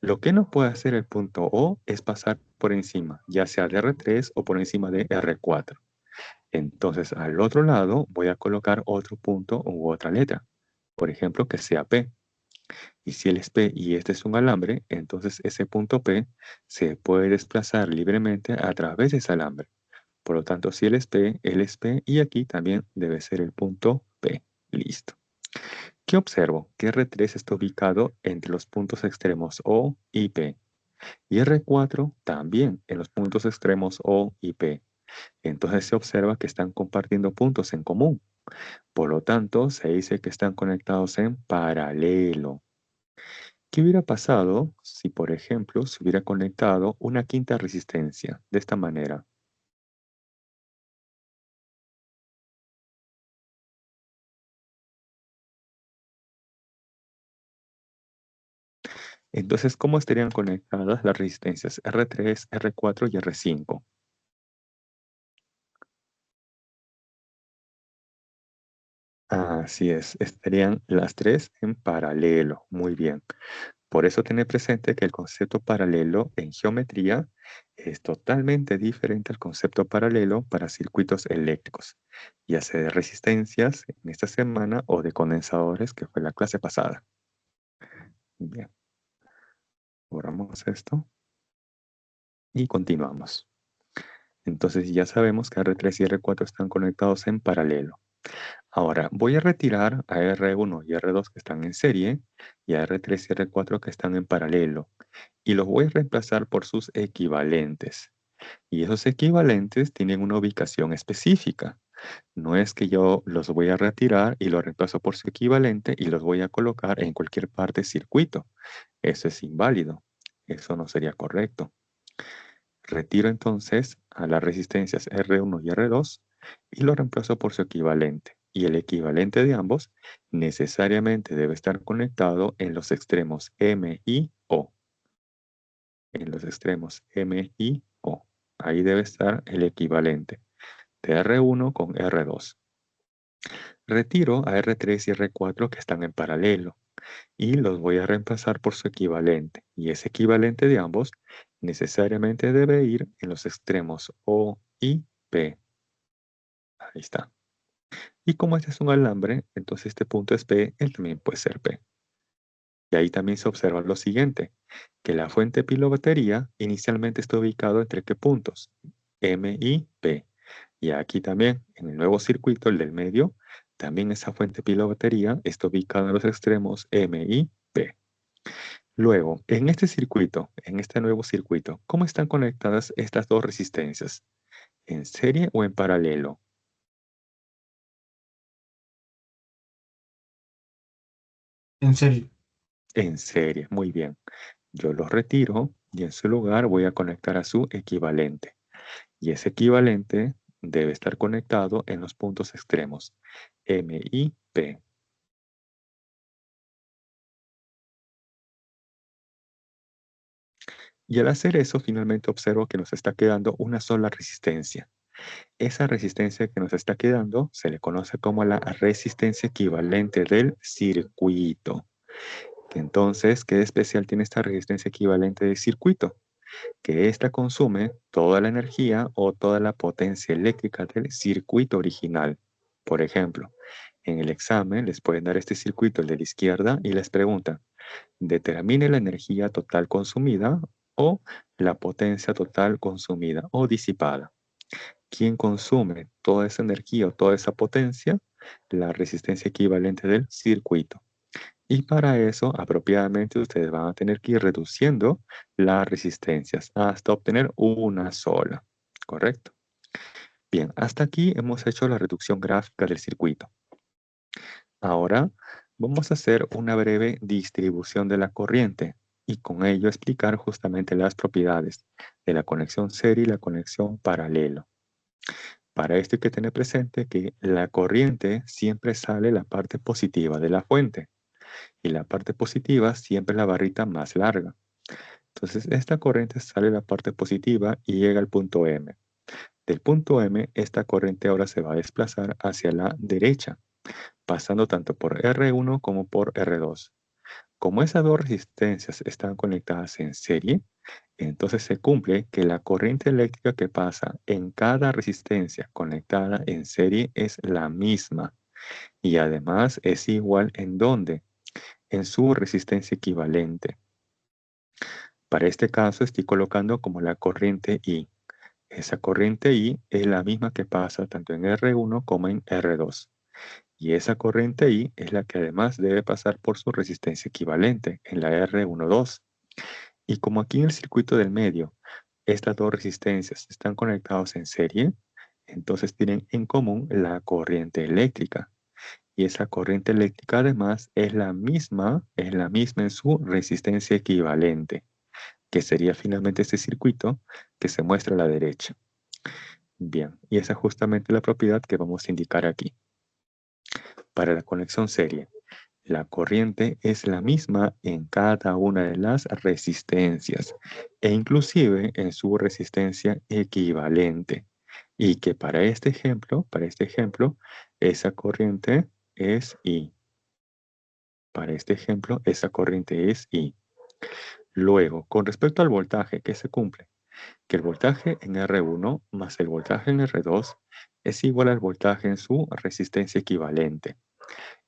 Lo que no puede hacer el punto O es pasar por encima, ya sea de R3 o por encima de R4. Entonces, al otro lado voy a colocar otro punto u otra letra. Por ejemplo, que sea P. Y si él es P y este es un alambre, entonces ese punto P se puede desplazar libremente a través de ese alambre. Por lo tanto, si él es P y aquí también debe ser el punto P. Listo. ¿Qué observo? Que R3 está ubicado entre los puntos extremos O y P. Y R4 también en los puntos extremos O y P. Entonces se observa que están compartiendo puntos en común. Por lo tanto, se dice que están conectados en paralelo. ¿Qué hubiera pasado si, por ejemplo, se hubiera conectado una quinta resistencia de esta manera? Entonces, ¿cómo estarían conectadas las resistencias R3, R4 y R5? Así es, estarían las tres en paralelo. Muy bien. Por eso tener presente que el concepto paralelo en geometría es totalmente diferente al concepto paralelo para circuitos eléctricos, ya sea de resistencias en esta semana o de condensadores, que fue la clase pasada. Bien, borramos esto y continuamos. Entonces ya sabemos que R3 y R4 están conectados en paralelo. Ahora voy a retirar a R1 y R2 que están en serie y a R3 y R4 que están en paralelo y los voy a reemplazar por sus equivalentes. Y esos equivalentes tienen una ubicación específica. No es que yo los voy a retirar y los reemplazo por su equivalente y los voy a colocar en cualquier parte del circuito. Eso es inválido. Eso no sería correcto. Retiro entonces a las resistencias R1 y R2 y lo reemplazo por su equivalente. Y el equivalente de ambos necesariamente debe estar conectado en los extremos M y O. En los extremos M y O. Ahí debe estar el equivalente de R1 con R2. Retiro a R3 y R4 que están en paralelo y los voy a reemplazar por su equivalente. Y ese equivalente de ambos necesariamente debe ir en los extremos O y P. Ahí está. Y como este es un alambre, entonces este punto es P, él también puede ser P. Y ahí también se observa lo siguiente, que la fuente pilo-batería inicialmente está ubicado entre qué puntos, M y P. Y aquí también, en el nuevo circuito, el del medio, también esa fuente pilo-batería está ubicada en los extremos M y P. Luego, en este circuito, en este nuevo circuito, ¿cómo están conectadas estas dos resistencias? ¿En serie o en paralelo? En serio. En serie, muy bien. Yo los retiro y en su lugar voy a conectar a su equivalente. Y ese equivalente debe estar conectado en los puntos extremos, M y P. Y al hacer eso, finalmente observo que nos está quedando una sola resistencia. Esa resistencia que nos está quedando se le conoce como la resistencia equivalente del circuito. Entonces, ¿qué de especial tiene esta resistencia equivalente del circuito? Que ésta consume toda la energía o toda la potencia eléctrica del circuito original. Por ejemplo, en el examen les pueden dar este circuito, el de la izquierda, y les preguntan, determine la energía total consumida o la potencia total consumida o disipada. ¿Quién consume toda esa energía o toda esa potencia? La resistencia equivalente del circuito. Y para eso, apropiadamente, ustedes van a tener que ir reduciendo las resistencias hasta obtener una sola. ¿Correcto? Bien, hasta aquí hemos hecho la reducción gráfica del circuito. Ahora vamos a hacer una breve distribución de la corriente y con ello explicar justamente las propiedades de la conexión serie y la conexión paralelo. Para esto hay que tener presente que la corriente siempre sale la parte positiva de la fuente y la parte positiva siempre es la barrita más larga. Entonces esta corriente sale la parte positiva y llega al punto M. Del punto M, esta corriente ahora se va a desplazar hacia la derecha, pasando tanto por R1 como por R2. Como esas dos resistencias están conectadas en serie, entonces se cumple que la corriente eléctrica que pasa en cada resistencia conectada en serie es la misma y además es igual en ¿dónde? En su resistencia equivalente. Para este caso estoy colocando como la corriente I. Esa corriente I es la misma que pasa tanto en R1 como en R2. Y esa corriente I es la que además debe pasar por su resistencia equivalente en la R12. Y como aquí en el circuito del medio, estas dos resistencias están conectadas en serie, entonces tienen en común la corriente eléctrica. Y esa corriente eléctrica además es la misma en su resistencia equivalente, que sería finalmente este circuito que se muestra a la derecha. Bien, y esa es justamente la propiedad que vamos a indicar aquí. Para la conexión serie, la corriente es la misma en cada una de las resistencias e inclusive en su resistencia equivalente. Y que para este ejemplo, esa corriente es I. Para este ejemplo, esa corriente es I. Luego, con respecto al voltaje que se cumple, que el voltaje en R1 más el voltaje en R2 es igual al voltaje en su resistencia equivalente.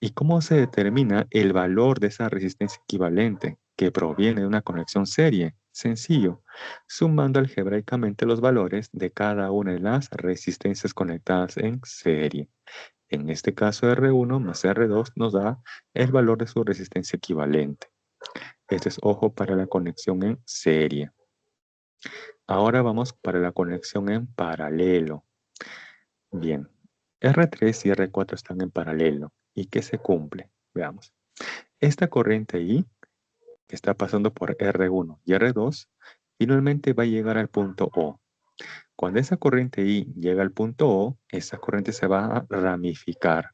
¿Y cómo se determina el valor de esa resistencia equivalente que proviene de una conexión serie? Sencillo, sumando algebraicamente los valores de cada una de las resistencias conectadas en serie. En este caso R1 más R2 nos da el valor de su resistencia equivalente. Este es ojo para la conexión en serie. Ahora vamos para la conexión en paralelo. Bien, R3 y R4 están en paralelo. ¿Y qué se cumple? Veamos. Esta corriente I, que está pasando por R1 y R2, finalmente va a llegar al punto O. Cuando esa corriente I llega al punto O, esa corriente se va a ramificar.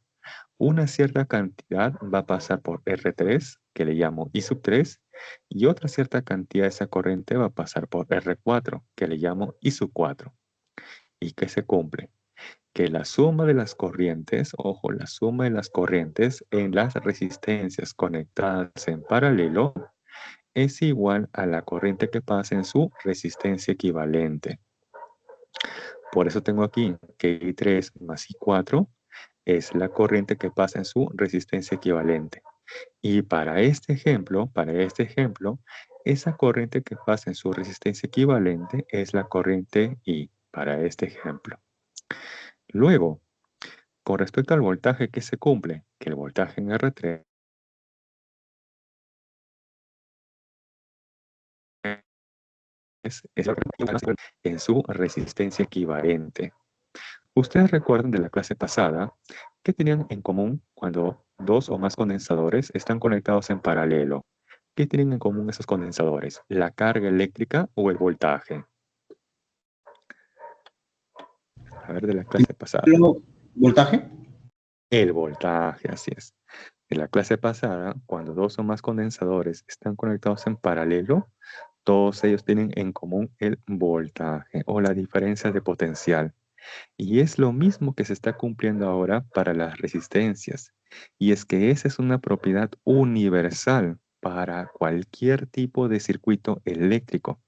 Una cierta cantidad va a pasar por R3, que le llamo I sub 3, y otra cierta cantidad de esa corriente va a pasar por R4, que le llamo I sub 4. ¿Y qué se cumple? Que la suma de las corrientes, ojo, la suma de las corrientes en las resistencias conectadas en paralelo es igual a la corriente que pasa en su resistencia equivalente. Por eso tengo aquí que I3 más I4 es la corriente que pasa en su resistencia equivalente. Y para este ejemplo, esa corriente que pasa en su resistencia equivalente es la corriente I, para este ejemplo. Luego, con respecto al voltaje que se cumple, que el voltaje en R3 es en su resistencia equivalente. Ustedes recuerdan de la clase pasada que tenían en común cuando dos o más condensadores están conectados en paralelo. ¿Qué tienen en común esos condensadores? ¿La carga eléctrica o el voltaje? A ver, de la clase pasada. ¿Voltaje? El voltaje, así es. En la clase pasada, cuando dos o más condensadores están conectados en paralelo, todos ellos tienen en común el voltaje o la diferencia de potencial. Y es lo mismo que se está cumpliendo ahora para las resistencias. Y es que esa es una propiedad universal para cualquier tipo de circuito eléctrico,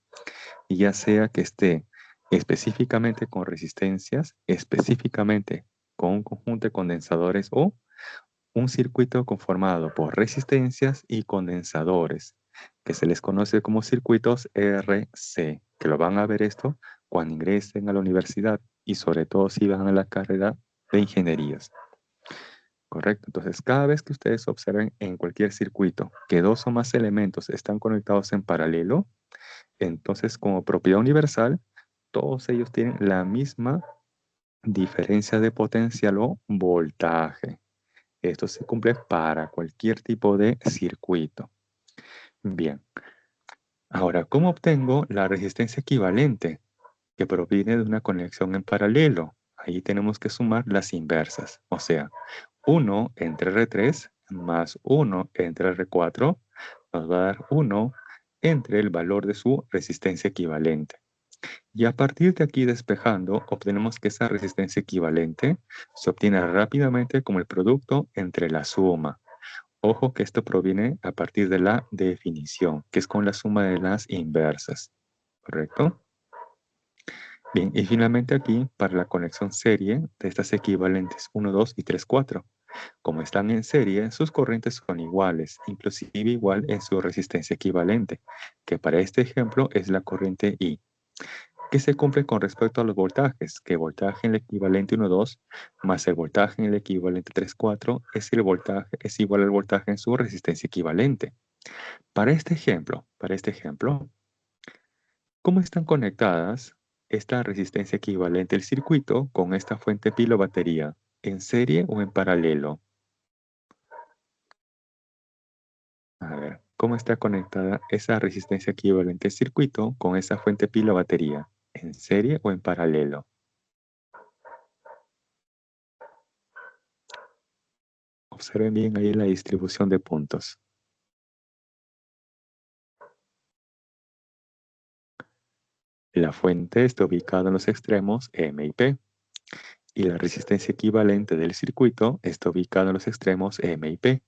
ya sea que esté específicamente con resistencias, específicamente con un conjunto de condensadores o un circuito conformado por resistencias y condensadores, que se les conoce como circuitos RC, que lo van a ver esto cuando ingresen a la universidad. y sobre todo si van a la carrera de ingenierías. Correcto. Entonces, cada vez que ustedes observen en cualquier circuito que dos o más elementos están conectados en paralelo, entonces como propiedad universal, todos ellos tienen la misma diferencia de potencial o voltaje. Esto se cumple para cualquier tipo de circuito. Bien. Ahora, ¿cómo obtengo la resistencia equivalente que proviene de una conexión en paralelo? Ahí tenemos que sumar las inversas, o sea, 1 entre R3 más 1 entre R4 nos va a dar 1 entre el valor de su resistencia equivalente. Y a partir de aquí despejando, obtenemos que esa resistencia equivalente se obtiene rápidamente como el producto entre la suma. Ojo que esto proviene a partir de la definición, que es con la suma de las inversas. ¿Correcto? Bien, y finalmente aquí, para la conexión serie de estas equivalentes 1, 2 y 3, 4. Como están en serie, sus corrientes son iguales, inclusive igual en su resistencia equivalente, que para este ejemplo es la corriente I, que se cumple con respecto a los voltajes, que voltaje en el equivalente 1, 2 más el voltaje en el equivalente 3, 4 es igual al voltaje en su resistencia equivalente. Para este ejemplo, ¿cómo están conectadas esta resistencia equivalente del circuito con esta fuente pila o batería? ¿En serie o en paralelo? A ver, ¿cómo está conectada esa resistencia equivalente del circuito con esa fuente pila o batería? ¿En serie o en paralelo? Observen bien ahí la distribución de puntos. La fuente está ubicada en los extremos M y P, y la resistencia equivalente del circuito está ubicada en los extremos M y P.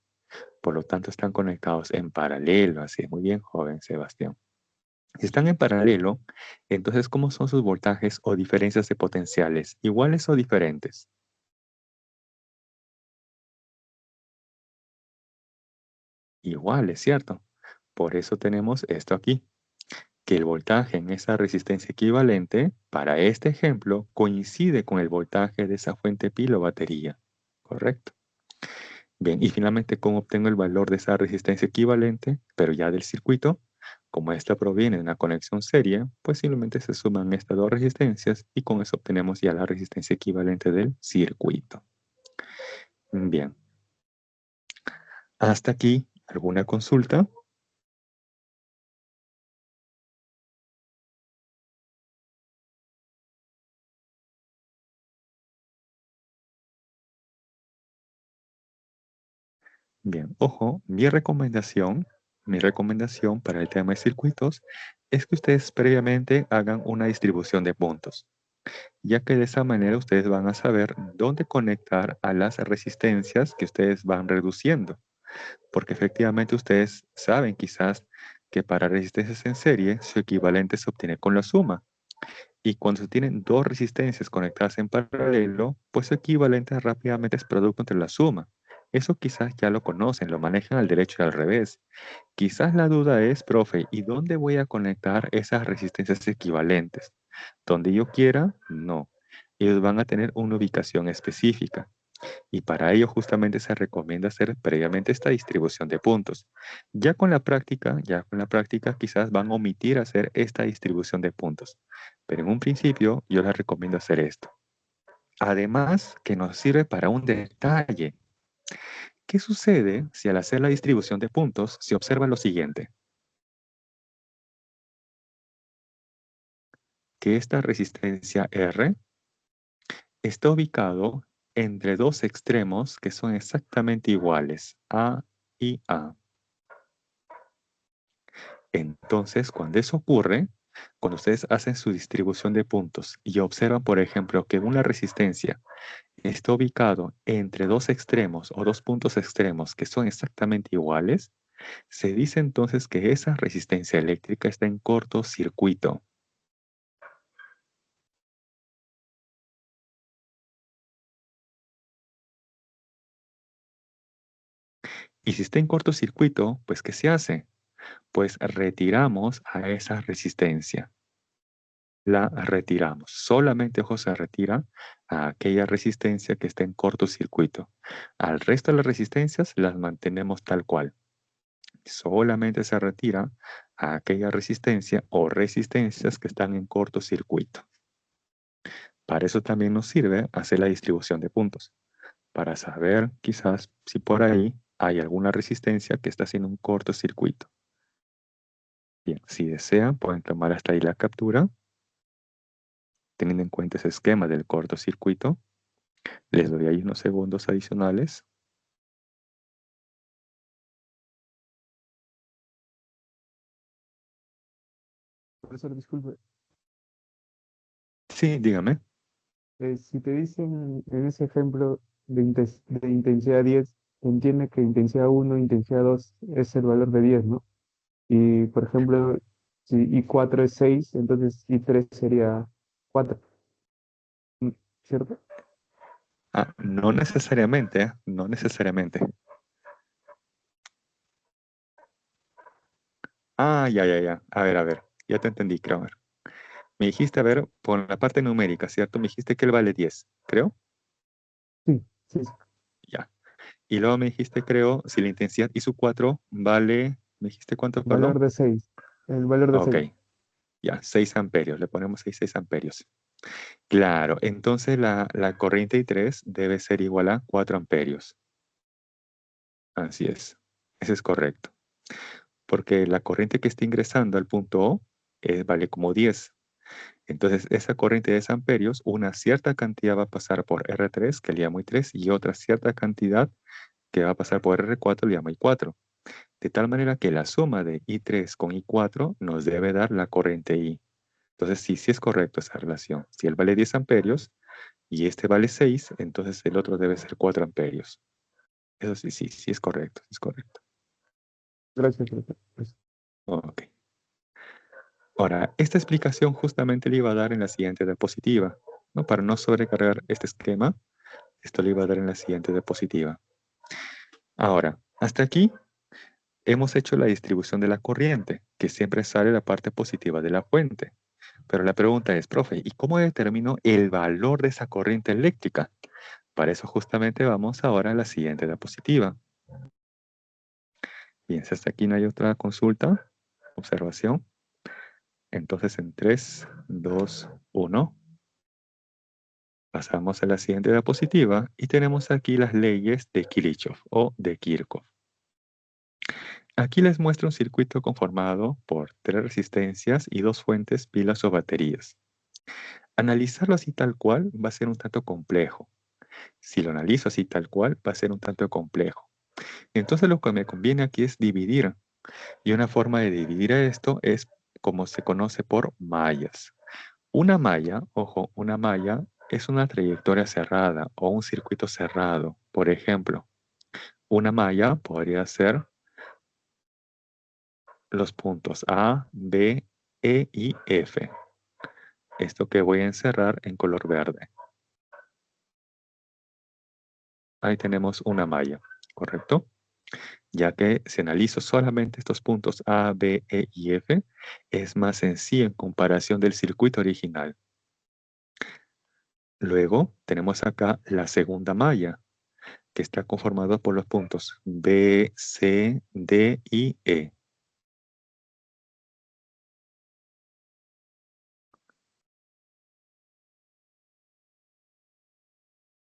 Por lo tanto, están conectados en paralelo. Así es, muy bien, joven Sebastián. Si están en paralelo, entonces, ¿cómo son sus voltajes o diferencias de potenciales? ¿Iguales o diferentes? Iguales, ¿cierto? Por eso tenemos esto aquí, que el voltaje en esa resistencia equivalente, para este ejemplo, coincide con el voltaje de esa fuente pila o batería. ¿Correcto? Bien, y finalmente, ¿cómo obtengo el valor de esa resistencia equivalente, pero ya del circuito? Como esta proviene de una conexión serie, pues simplemente se suman estas dos resistencias y con eso obtenemos ya la resistencia equivalente del circuito. Bien. Hasta aquí, ¿alguna consulta? Bien, ojo, mi recomendación para el tema de circuitos es que ustedes previamente hagan una distribución de puntos, ya que de esa manera ustedes van a saber dónde conectar a las resistencias que ustedes van reduciendo, porque efectivamente ustedes saben quizás que para resistencias en serie su equivalente se obtiene con la suma, y cuando se tienen dos resistencias conectadas en paralelo, pues su equivalente rápidamente es producto entre la suma. Eso quizás ya lo conocen, lo manejan al derecho y al revés. Quizás la duda es, profe, ¿y dónde voy a conectar esas resistencias equivalentes? ¿Donde yo quiera? No. Ellos van a tener una ubicación específica. Y para ello justamente se recomienda hacer previamente esta distribución de puntos. Ya con la práctica quizás van a omitir hacer esta distribución de puntos. Pero en un principio yo les recomiendo hacer esto. Además, que nos sirve para un detalle. ¿Qué sucede si al hacer la distribución de puntos se observa lo siguiente? Que esta resistencia R está ubicado entre dos extremos que son exactamente iguales, A y A. Entonces, cuando eso ocurre, cuando ustedes hacen su distribución de puntos y observan, por ejemplo, que una resistencia está ubicado entre dos extremos o dos puntos extremos que son exactamente iguales, se dice entonces que esa resistencia eléctrica está en cortocircuito. Y si está en cortocircuito, pues ¿qué se hace? Pues retiramos a esa resistencia. la retiramos. Solamente, ojo, se retira a aquella resistencia que está en cortocircuito. Al resto de las resistencias las mantenemos tal cual. Solamente se retira a aquella resistencia o resistencias que están en cortocircuito. Para eso también nos sirve hacer la distribución de puntos, para saber quizás si por ahí hay alguna resistencia que está haciendo un cortocircuito. Bien, si desean pueden tomar hasta ahí la captura, teniendo en cuenta ese esquema del cortocircuito. Les doy ahí unos segundos adicionales. Profesor, disculpe. Sí, dígame. Si te dicen en ese ejemplo de intensidad 10, entiende que intensidad 1, intensidad 2 es el valor de 10, ¿no? Y, por ejemplo, si I4 es 6, entonces I3 sería 4, ¿cierto? No necesariamente, ¿eh? No necesariamente. Ya. A ver. Ya te entendí, creo. Me dijiste, a ver, por la parte numérica, ¿cierto? Me dijiste que él vale 10, creo. Sí. Ya. Y luego me dijiste, creo, si la intensidad I sub 4 vale, ¿me dijiste cuánto, perdón? Valor de 6. El valor de Ok, 6. ya, 6 amperios. Le ponemos ahí 6 amperios. Claro, entonces la corriente I3 debe ser igual a 4 amperios. Así es. Ese es correcto. Porque la corriente que está ingresando al punto O vale como 10. Entonces, esa corriente de 10 amperios, una cierta cantidad va a pasar por R3, que le llamo I3, y otra cierta cantidad que va a pasar por R4, le llamo I4. De tal manera que la suma de I3 con I4 nos debe dar la corriente I. Entonces, sí es correcto esa relación. Si él vale 10 amperios y este vale 6, entonces el otro debe ser 4 amperios. Eso sí es correcto, es correcto. Gracias, profesor. Ok. Ahora, esta explicación justamente le iba a dar en la siguiente diapositiva, ¿no? Para no sobrecargar este esquema, esto le iba a dar en la siguiente diapositiva. Ahora, hasta aquí hemos hecho la distribución de la corriente, que siempre sale la parte positiva de la fuente. Pero la pregunta es, profe, ¿y cómo determino el valor de esa corriente eléctrica? Para eso justamente vamos ahora a la siguiente diapositiva. Bien, si hasta aquí no hay otra consulta, observación. Entonces en 3, 2, 1, pasamos a la siguiente diapositiva y tenemos aquí las leyes de Kirchhoff o de Kirchhoff. Aquí les muestro un circuito conformado por 3 resistencias y 2 fuentes, pilas o baterías. Analizarlo así tal cual va a ser un tanto complejo. Si lo analizo así tal cual, va a ser un tanto complejo. Entonces lo que me conviene aquí es dividir. Y una forma de dividir esto es como se conoce por mallas. Una malla, ojo, una malla es una trayectoria cerrada o un circuito cerrado. Por ejemplo, una malla podría ser los puntos A, B, E y F. Esto que voy a encerrar en color verde. Ahí tenemos una malla, ¿correcto? Ya que si analizo solamente estos puntos A, B, E y F, es más sencillo en comparación del circuito original. Luego tenemos acá la segunda malla, que está conformada por los puntos B, C, D y E.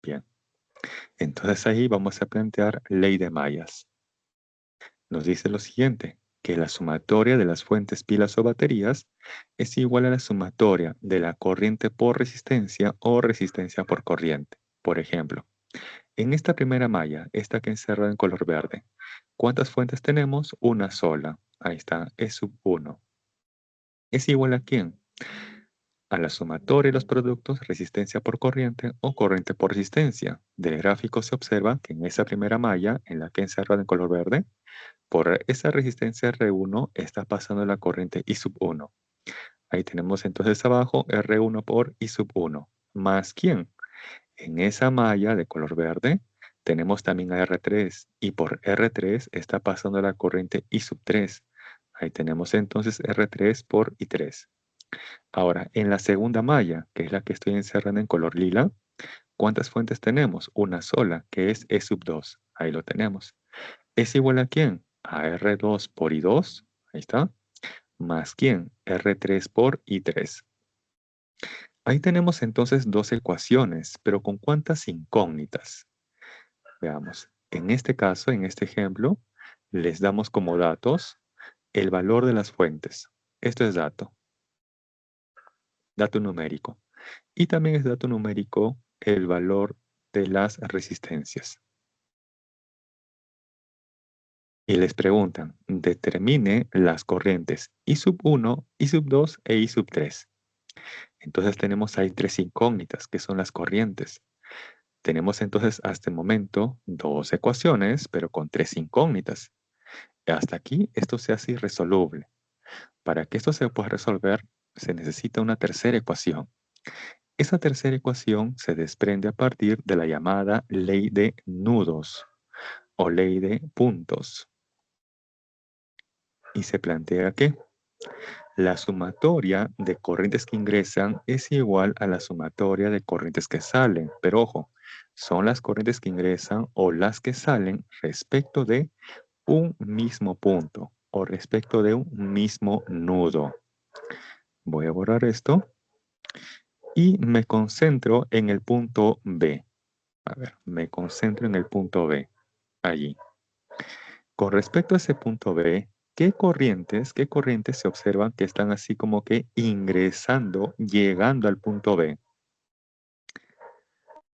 Bien, entonces ahí vamos a plantear ley de mallas. Nos dice lo siguiente, que la sumatoria de las fuentes, pilas o baterías es igual a la sumatoria de la corriente por resistencia o resistencia por corriente. Por ejemplo, en esta primera malla, esta que encerrada en color verde, ¿cuántas fuentes tenemos? Una sola. Ahí está, E sub 1. ¿Es igual a quién? A la sumatoria de los productos resistencia por corriente o corriente por resistencia. Del gráfico se observa que en esa primera malla, en la que encerrada en color verde, por esa resistencia R1 está pasando la corriente I sub 1. Ahí tenemos entonces abajo R1 por I sub 1. ¿Más quién? En esa malla de color verde tenemos también a R3 y por R3 está pasando la corriente I sub 3. Ahí tenemos entonces R3 por I3. Ahora, en la segunda malla, que es la que estoy encerrando en color lila, ¿cuántas fuentes tenemos? Una sola, que es E sub 2. Ahí lo tenemos. ¿Es igual a quién? A R2 por I2. Ahí está. Más quién? R3 por I3. Ahí tenemos entonces dos ecuaciones, pero ¿con cuántas incógnitas? Veamos. En este caso, en este ejemplo, les damos como datos el valor de las fuentes. Esto es dato numérico. Y también es dato numérico el valor de las resistencias. Y les preguntan, determine las corrientes I sub 1, I sub 2 e I sub 3. Entonces tenemos ahí tres incógnitas, que son las corrientes. Tenemos entonces hasta el momento dos ecuaciones, pero con tres incógnitas. Hasta aquí esto se hace irresoluble. Para que esto se pueda resolver, se necesita una tercera ecuación. Esa tercera ecuación se desprende a partir de la llamada ley de nudos o ley de puntos. Y se plantea que la sumatoria de corrientes que ingresan es igual a la sumatoria de corrientes que salen. Pero ojo, son las corrientes que ingresan o las que salen respecto de un mismo punto o respecto de un mismo nudo. Voy a borrar esto y me concentro en el punto B. A ver, me concentro en el punto B, allí. Con respecto a ese punto B, qué corrientes se observan que están así como que ingresando, llegando al punto B?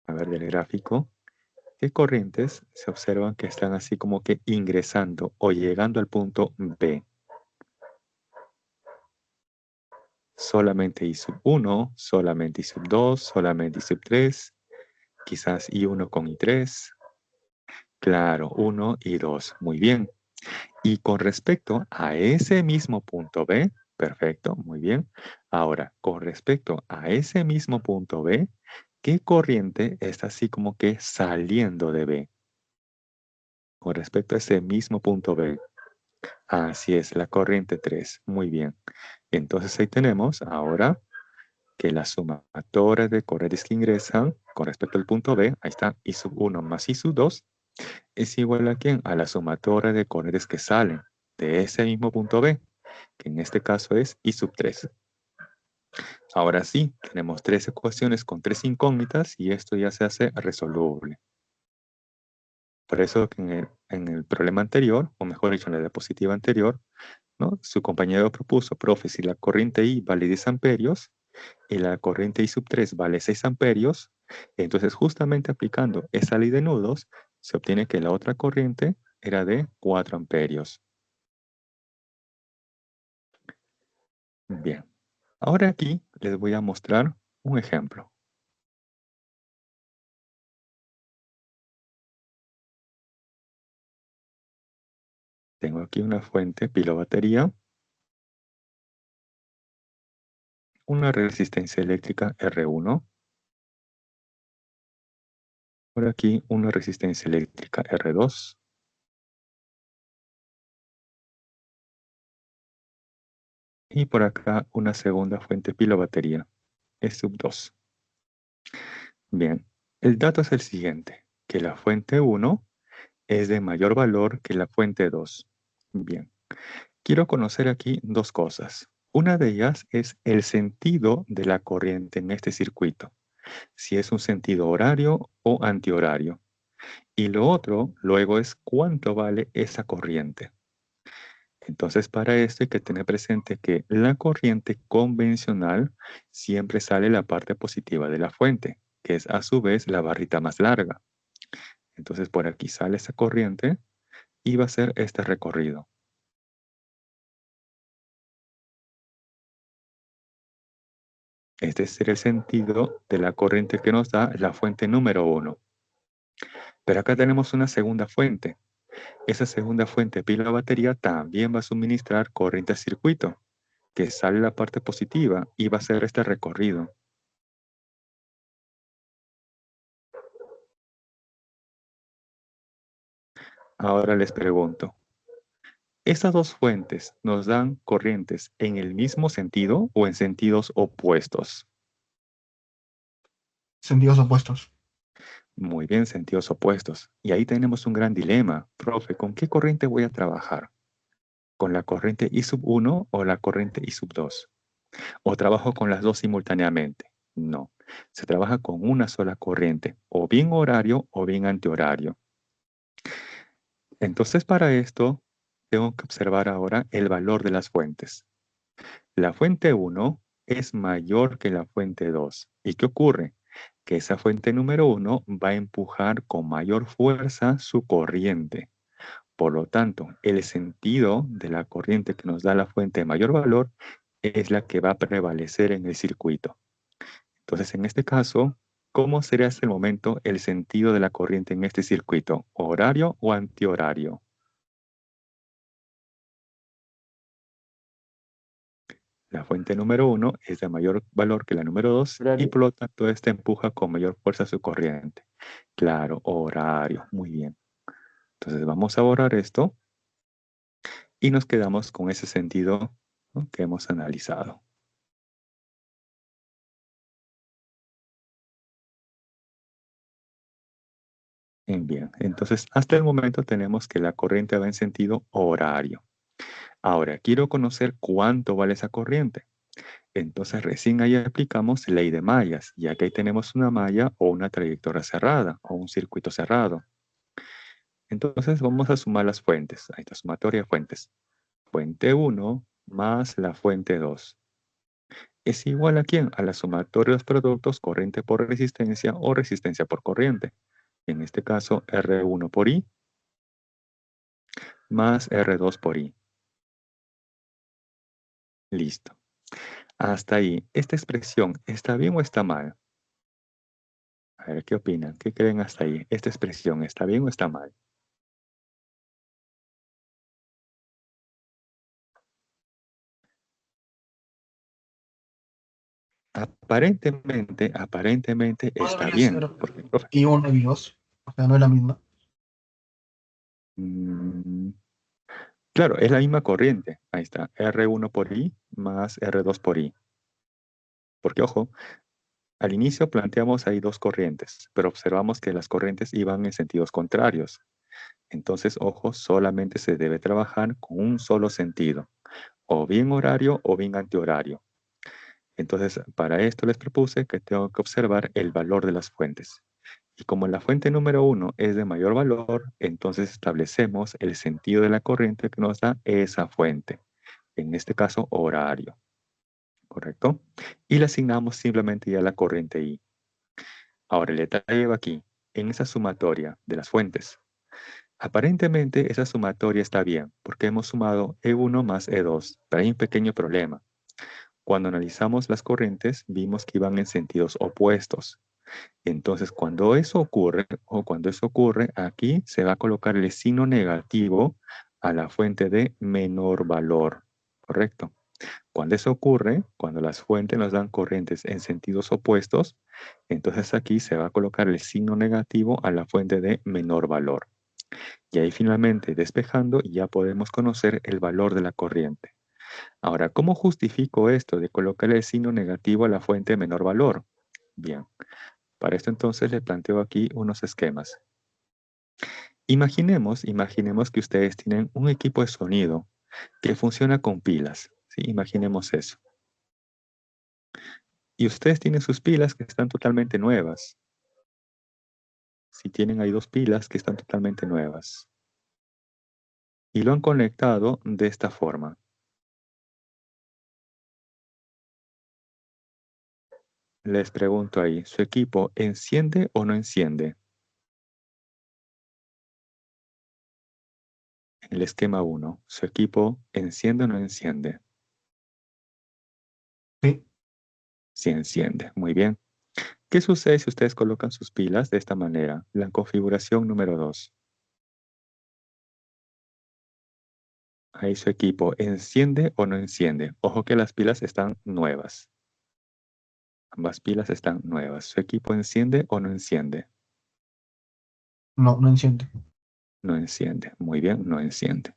A ver, del gráfico. ¿Qué corrientes se observan que están así como que ingresando o llegando al punto B? Solamente I sub 1, solamente I sub 2, solamente I sub 3, quizás I1 con I3. Claro, 1 y 2. Muy bien. Y con respecto a ese mismo punto B, perfecto, muy bien. Ahora, con respecto a ese mismo punto B, ¿qué corriente está así como que saliendo de B? Con respecto a ese mismo punto B. Así es, la corriente 3. Muy bien. Entonces ahí tenemos ahora que la sumatoria de corrientes que ingresan con respecto al punto B, ahí está, I sub 1 más I sub 2, es igual a ¿quién? A la sumatoria de corrientes que salen de ese mismo punto B, que en este caso es I sub 3. Ahora sí, tenemos tres ecuaciones con tres incógnitas y esto ya se hace resoluble. Por eso que en el problema anterior, o mejor dicho, en la diapositiva anterior, ¿no? Su compañero propuso, profe, si la corriente I vale 10 amperios y la corriente I sub 3 vale 6 amperios, entonces justamente aplicando esa ley de nudos, se obtiene que la otra corriente era de 4 amperios. Bien, ahora aquí les voy a mostrar un ejemplo. Tengo aquí una fuente pilobatería, una resistencia eléctrica R1, por aquí una resistencia eléctrica R2, y por acá una segunda fuente pilobatería, E sub 2. Bien, el dato es el siguiente, que la fuente 1 es de mayor valor que la fuente 2. Bien, quiero conocer aquí dos cosas. Una de ellas es el sentido de la corriente en este circuito, si es un sentido horario o antihorario. Y lo otro, luego, es cuánto vale esa corriente. Entonces, para esto hay que tener presente que la corriente convencional siempre sale la parte positiva de la fuente, que es a su vez la barrita más larga. Entonces, por aquí sale esa corriente y va a ser este recorrido. Este es el sentido de la corriente que nos da la fuente número 1. Pero acá tenemos una segunda fuente. Esa segunda fuente pila batería también va a suministrar corriente al circuito, que sale la parte positiva y va a hacer este recorrido. Ahora les pregunto, ¿Estas dos fuentes nos dan corrientes en el mismo sentido o en sentidos opuestos? Sentidos opuestos. Muy bien, sentidos opuestos. Y ahí tenemos un gran dilema. Profe, ¿con qué corriente voy a trabajar? ¿Con la corriente I sub 1 o la corriente I sub 2? ¿O trabajo con las dos simultáneamente? No, se trabaja con una sola corriente, o bien horario o bien antihorario. Entonces, para esto, tengo que observar ahora el valor de las fuentes. La fuente 1 es mayor que la fuente 2. ¿Y qué ocurre? Que esa fuente número 1 va a empujar con mayor fuerza su corriente. Por lo tanto, el sentido de la corriente que nos da la fuente de mayor valor es la que va a prevalecer en el circuito. Entonces, en este caso, ¿cómo sería hasta el momento el sentido de la corriente en este circuito? ¿Horario o antihorario? La fuente número 1 es de mayor valor que la número 2 y Horario. por lo tanto esta empuja con mayor fuerza su corriente. Claro, horario. Muy bien. Entonces vamos a borrar esto y nos quedamos con ese sentido, ¿no?, que hemos analizado. Bien, entonces hasta el momento tenemos que la corriente va en sentido horario. Ahora, quiero conocer cuánto vale esa corriente. Entonces recién ahí aplicamos ley de mallas, ya que ahí tenemos una malla o una trayectoria cerrada o un circuito cerrado. Entonces vamos a sumar las fuentes. Ahí está, sumatoria de fuentes. Fuente 1 más la fuente 2. ¿Es igual a quién? A la sumatoria de los productos corriente por resistencia o resistencia por corriente. En este caso, R1 por I más R2 por I. Listo. Hasta ahí. ¿Esta expresión está bien o está mal? A ver, ¿qué opinan? ¿Qué creen hasta ahí? ¿Esta expresión está bien o está mal? Aparentemente No está debería bien. ser ¿Por qué, profe? I1 y 2. O sea, no es la misma. Mm, claro, es la misma corriente. Ahí está, R1 por I más R2 por I. Porque, ojo, al inicio planteamos ahí dos corrientes, pero observamos que las corrientes iban en sentidos contrarios. Entonces, ojo, solamente se debe trabajar con un solo sentido, o bien horario o bien antihorario. Entonces, para esto les propuse que tengo que observar el valor de las fuentes. Y como la fuente número 1 es de mayor valor, entonces establecemos el sentido de la corriente que nos da esa fuente. En este caso, horario. ¿Correcto? Y le asignamos simplemente ya la corriente I. Ahora, el detalle va aquí, en esa sumatoria de las fuentes. Aparentemente esa sumatoria está bien, porque hemos sumado E1 más E2, pero hay un pequeño problema. Cuando analizamos las corrientes, vimos que iban en sentidos opuestos. Entonces, cuando eso ocurre, aquí se va a colocar el signo negativo a la fuente de menor valor. ¿Correcto? Cuando eso ocurre, cuando las fuentes nos dan corrientes en sentidos opuestos, entonces aquí se va a colocar el signo negativo a la fuente de menor valor. Y ahí finalmente, despejando, ya podemos conocer el valor de la corriente. Ahora, ¿cómo justifico esto de colocar el signo negativo a la fuente de menor valor? Bien, para esto entonces le planteo aquí unos esquemas. Imaginemos que ustedes tienen un equipo de sonido que funciona con pilas. ¿Sí? Imaginemos eso. Y ustedes tienen sus pilas que están totalmente nuevas. Si tienen ahí dos pilas que están totalmente nuevas. Y lo han conectado de esta forma. Les pregunto ahí, ¿su equipo enciende o no enciende? En el esquema 1, ¿su equipo enciende o no enciende? Sí. Sí enciende, muy bien. ¿Qué sucede si ustedes colocan sus pilas de esta manera? La configuración número 2. Ahí su equipo enciende o no enciende. Ojo que las pilas están nuevas. Ambas pilas están nuevas. ¿Su equipo enciende o no enciende? No, no enciende. No enciende. Muy bien, no enciende.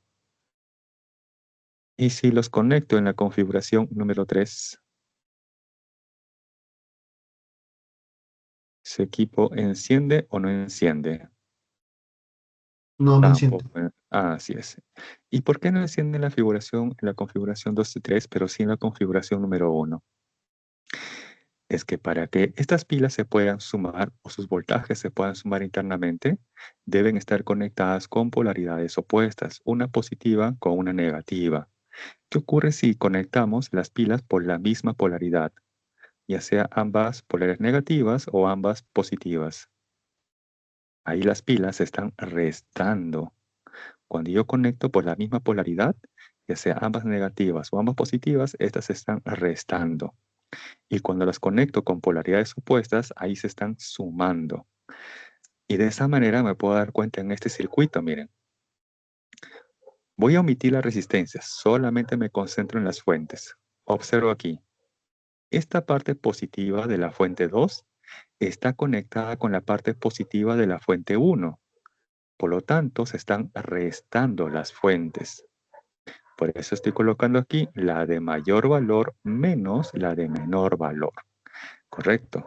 Y si los conecto en la configuración número 3, ¿su equipo enciende o no enciende? No, no enciende. Tampoco. Así es. ¿Y por qué no enciende en la configuración 2 y 3, pero sí en la configuración número 1? Es que para que estas pilas se puedan sumar o sus voltajes se puedan sumar internamente, deben estar conectadas con polaridades opuestas, una positiva con una negativa. ¿Qué ocurre si conectamos las pilas por la misma polaridad, ya sea ambas polares negativas o ambas positivas? Ahí las pilas se están restando. Cuando yo conecto por la misma polaridad, ya sea ambas negativas o ambas positivas, estas se están restando. Y cuando las conecto con polaridades opuestas, ahí se están sumando. Y de esa manera me puedo dar cuenta en este circuito, miren. Voy a omitir las resistencias, solamente me concentro en las fuentes. Observo aquí. Esta parte positiva de la fuente 2 está conectada con la parte positiva de la fuente 1. Por lo tanto, se están restando las fuentes. Por eso estoy colocando aquí la de mayor valor menos la de menor valor. Correcto.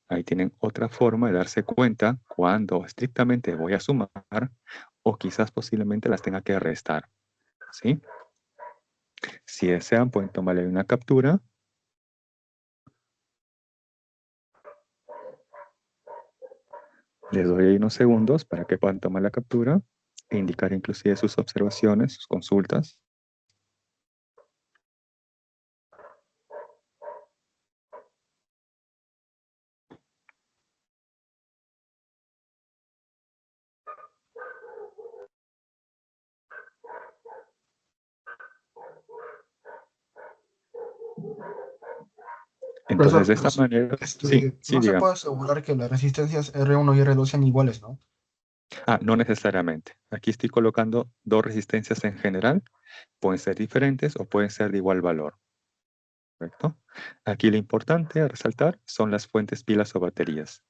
Ahí tienen otra forma de darse cuenta cuando estrictamente voy a sumar o quizás posiblemente las tenga que restar. ¿Sí? Si desean, pueden tomarle una captura. Les doy ahí unos segundos para que puedan tomar la captura e indicar inclusive sus observaciones, sus consultas. Entonces, Profesor, de esta manera, sí, sí, no se digan. puede asegurar que las resistencias R1 y R2 sean iguales, ¿no? No necesariamente. Aquí estoy colocando dos resistencias en general. Pueden ser diferentes o pueden ser de igual valor. ¿Correcto? Aquí lo importante a resaltar son las fuentes, pilas o baterías,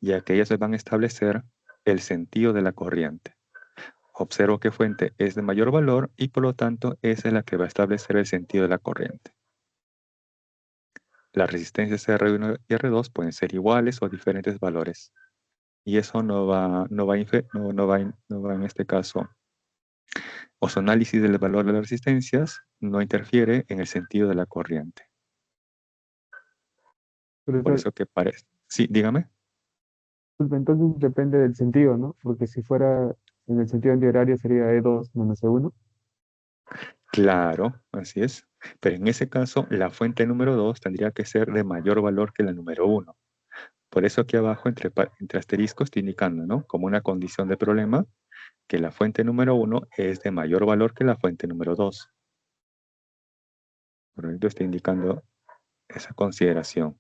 ya que ellas van a establecer el sentido de la corriente. Observo qué fuente es de mayor valor y por lo tanto esa es la que va a establecer el sentido de la corriente. Las resistencias R1 y R2 pueden ser iguales o diferentes valores. Y eso no va en este caso, o su análisis del valor de las resistencias no interfiere en el sentido de la corriente. Por Profesor, eso que parece. Sí, dígame. pues, entonces depende del sentido, ¿no? Porque si fuera en el sentido antihorario sería E2 menos E1. Claro, así es. Pero en ese caso, la fuente número 2 tendría que ser de mayor valor que la número 1. Por eso aquí abajo, entre asteriscos, estoy indicando, ¿no? Como una condición de problema, que la fuente número 1 es de mayor valor que la fuente número 2. Por eso estoy indicando esa consideración.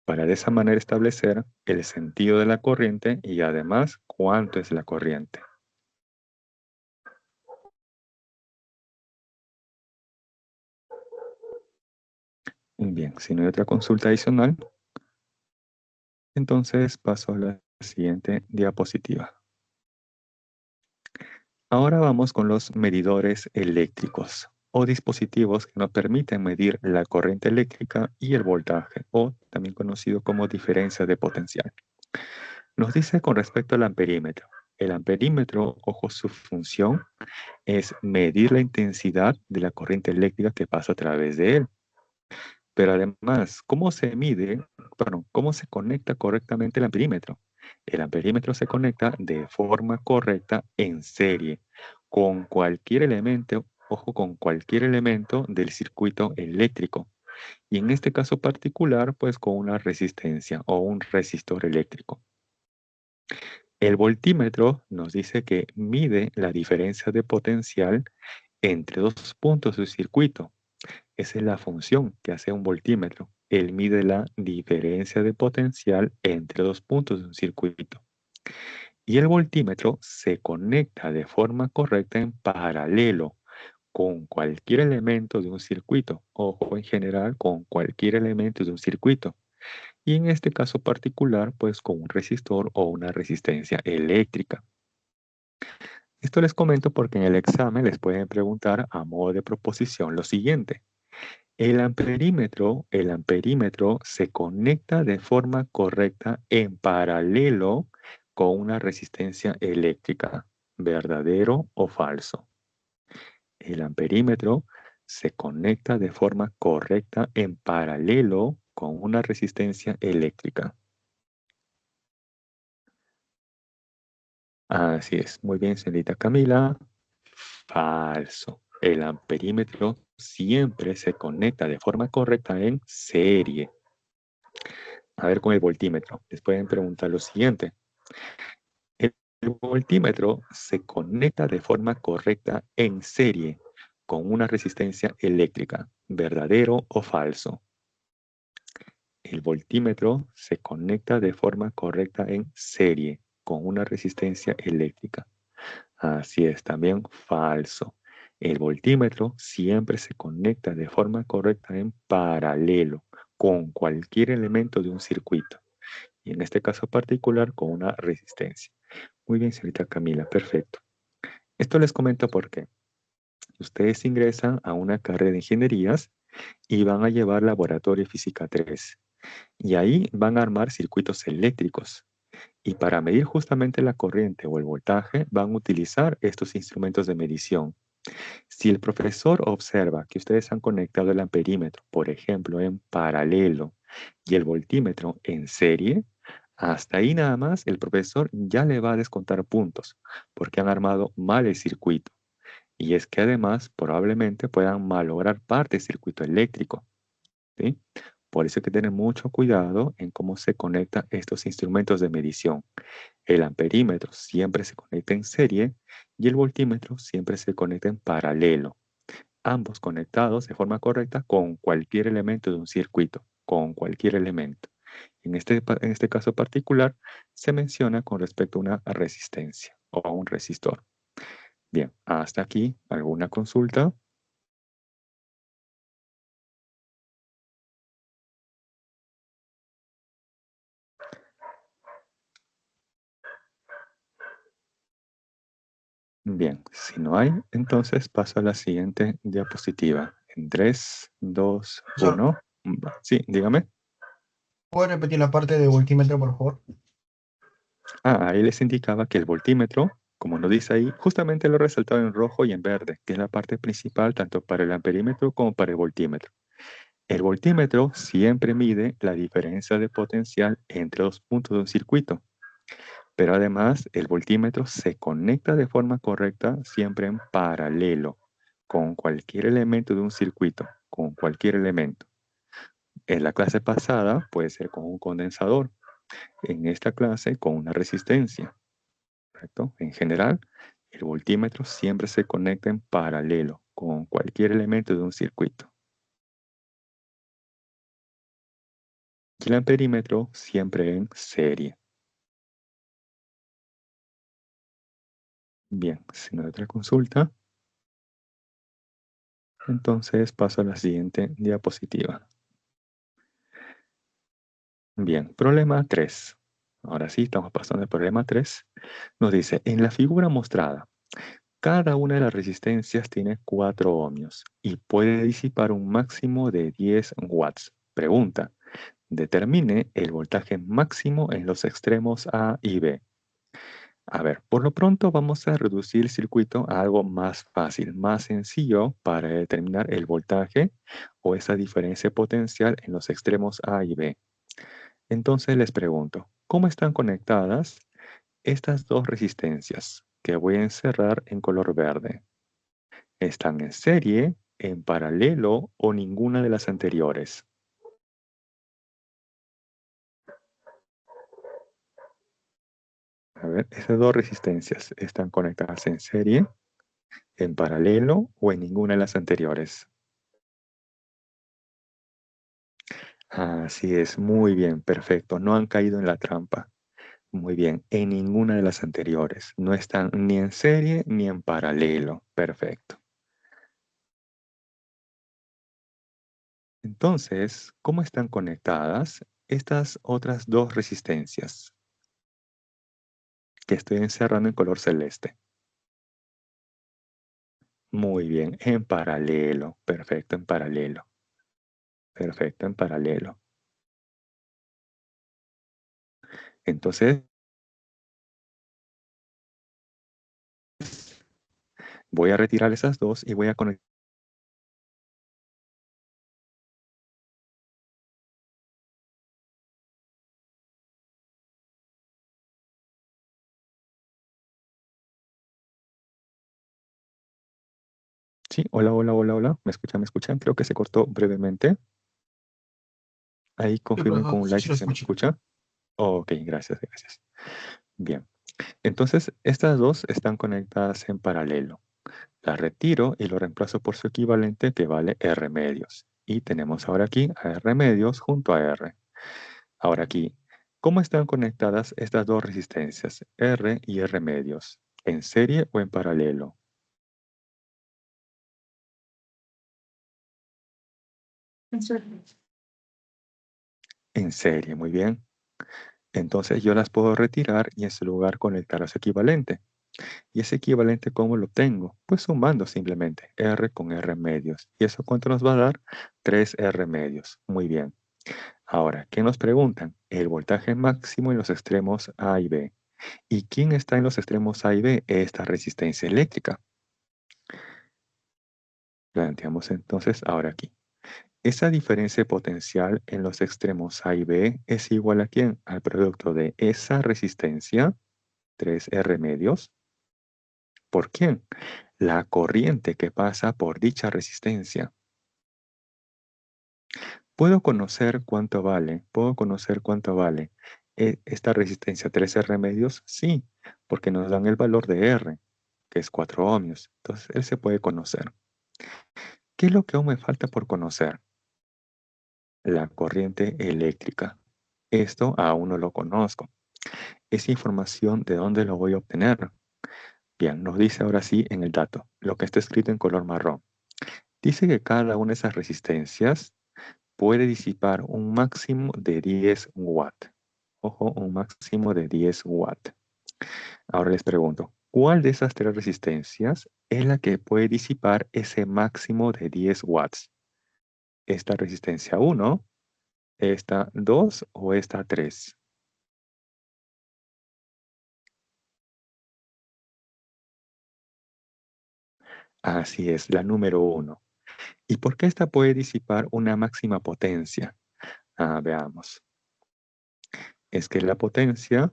Para de esa manera establecer el sentido de la corriente y además cuánto es la corriente. Bien, si no hay otra consulta adicional, entonces paso a la siguiente diapositiva. Ahora vamos con los medidores eléctricos o dispositivos que nos permiten medir la corriente eléctrica y el voltaje, o también conocido como diferencia de potencial. Nos dice con respecto al amperímetro. El amperímetro, ojo, su función es medir la intensidad de la corriente eléctrica que pasa a través de él. Pero además, ¿cómo se mide, cómo se conecta correctamente el amperímetro? El amperímetro se conecta de forma correcta en serie con cualquier elemento, ojo, con cualquier elemento del circuito eléctrico. Y en este caso particular, pues con una resistencia o un resistor eléctrico. El voltímetro nos dice que mide la diferencia de potencial entre dos puntos del circuito. Esa es la función que hace un voltímetro. Él mide la diferencia de potencial entre dos puntos de un circuito. Y el voltímetro se conecta de forma correcta en paralelo con cualquier elemento de un circuito, o en general con cualquier elemento de un circuito. Y en este caso particular, pues con un resistor o una resistencia eléctrica. Esto les comento porque en el examen les pueden preguntar a modo de proposición lo siguiente. El amperímetro se conecta de forma correcta en paralelo con una resistencia eléctrica. ¿Verdadero o falso? El amperímetro se conecta de forma correcta en paralelo con una resistencia eléctrica. Así es. Muy bien, señorita Camila. Falso. El amperímetro siempre se conecta de forma correcta en serie. A ver con el voltímetro. Les pueden preguntar lo siguiente. El voltímetro se conecta de forma correcta en serie con una resistencia eléctrica. ¿Verdadero o falso? El voltímetro se conecta de forma correcta en serie con una resistencia eléctrica. Así es, también falso. El voltímetro siempre se conecta de forma correcta en paralelo con cualquier elemento de un circuito. Y en este caso particular con una resistencia. Muy bien, señorita Camila, perfecto. Esto les comento porque ustedes ingresan a una carrera de ingenierías y van a llevar laboratorio física 3. Y ahí van a armar circuitos eléctricos. Y para medir justamente la corriente o el voltaje, van a utilizar estos instrumentos de medición. Si el profesor observa que ustedes han conectado el amperímetro, por ejemplo, en paralelo y el voltímetro en serie, hasta ahí nada más el profesor ya le va a descontar puntos porque han armado mal el circuito. Y es que además probablemente puedan malograr parte del circuito eléctrico, ¿sí? Por eso hay que tener mucho cuidado en cómo se conectan estos instrumentos de medición. El amperímetro siempre se conecta en serie y el voltímetro siempre se conecta en paralelo. Ambos conectados de forma correcta con cualquier elemento de un circuito, con cualquier elemento. En este caso particular se menciona con respecto a una resistencia o a un resistor. Bien, hasta aquí, ¿alguna consulta? Bien, si no hay, entonces paso a la siguiente diapositiva. En 3, 2, Profesor, 1. Sí, dígame. ¿puede repetir la parte de voltímetro, por favor? Ahí les indicaba que el voltímetro, como nos dice ahí, justamente lo he resaltado en rojo y en verde, que es la parte principal tanto para el amperímetro como para el voltímetro. El voltímetro siempre mide la diferencia de potencial entre dos puntos de un circuito, pero además el voltímetro se conecta de forma correcta siempre en paralelo con cualquier elemento de un circuito, con cualquier elemento. En la clase pasada puede ser con un condensador, en esta clase con una resistencia. ¿Correcto? En general, el voltímetro siempre se conecta en paralelo con cualquier elemento de un circuito. Y el amperímetro siempre en serie. Bien, si no hay otra consulta, entonces paso a la siguiente diapositiva. Bien, problema 3. Ahora sí, estamos pasando al problema 3. Nos dice, en la figura mostrada, cada una de las resistencias tiene 4 ohmios y puede disipar un máximo de 10 watts. Pregunta, determine el voltaje máximo en los extremos A y B. A ver, por lo pronto vamos a reducir el circuito a algo más fácil, más sencillo para determinar el voltaje o esa diferencia potencial en los extremos A y B. Entonces les pregunto, ¿cómo están conectadas estas dos resistencias que voy a encerrar en color verde? ¿Están en serie, en paralelo o ninguna de las anteriores? A ver, esas dos resistencias están conectadas en serie, en paralelo o en ninguna de las anteriores. Así es, muy bien, perfecto. No han caído en la trampa. Muy bien, en ninguna de las anteriores. No están ni en serie ni en paralelo. Perfecto. Entonces, ¿cómo están conectadas estas otras dos resistencias que estoy encerrando en color celeste? Muy bien, en paralelo. Perfecto, en paralelo. Perfecto, en paralelo. Entonces, voy a retirar esas dos y voy a conectar. Sí, hola, hola, hola, hola. ¿Me escuchan? ¿Me escuchan? Creo que se cortó brevemente. Ahí Sí, confirmen con profesor, un sí, like sí si lo se me escucho. escucha. Ok, gracias, gracias. Bien. Entonces, estas dos están conectadas en paralelo. La retiro y lo reemplazo por su equivalente que vale R medios. Y tenemos ahora aquí a R medios junto a R. Ahora aquí, ¿cómo están conectadas estas dos resistencias, R y R medios? ¿En serie o en paralelo? En serie, muy bien. Entonces yo las puedo retirar y en su lugar conectar a su equivalente. ¿Y ese equivalente cómo lo obtengo? Pues sumando simplemente R con R medios. ¿Y eso cuánto nos va a dar? 3 R medios. Muy bien. Ahora, ¿qué nos preguntan? El voltaje máximo en los extremos A y B. ¿Y quién está en los extremos A y B? Esta resistencia eléctrica. Planteamos entonces ahora aquí. Esa diferencia potencial en los extremos A y B es igual a ¿quién? Al producto de esa resistencia, 3 R medios, ¿por quién? La corriente que pasa por dicha resistencia. ¿Puedo conocer cuánto vale? ¿Puedo conocer cuánto vale esta resistencia 3 R medios? Sí, porque nos dan el valor de R, que es 4 ohmios. Entonces, él se puede conocer. ¿Qué es lo que aún me falta por conocer? La corriente eléctrica. Esto aún no lo conozco. Esa información, ¿de dónde lo voy a obtener? Bien, nos dice ahora sí en el dato, lo que está escrito en color marrón. Dice que cada una de esas resistencias puede disipar un máximo de 10 watts. Ojo, un máximo de 10 watts. Ahora les pregunto, ¿cuál de esas tres resistencias es la que puede disipar ese máximo de 10 watts? ¿Esta resistencia 1, esta 2 o esta 3? Así es, la número 1. ¿Y por qué esta puede disipar una máxima potencia? Veamos. Es que la potencia,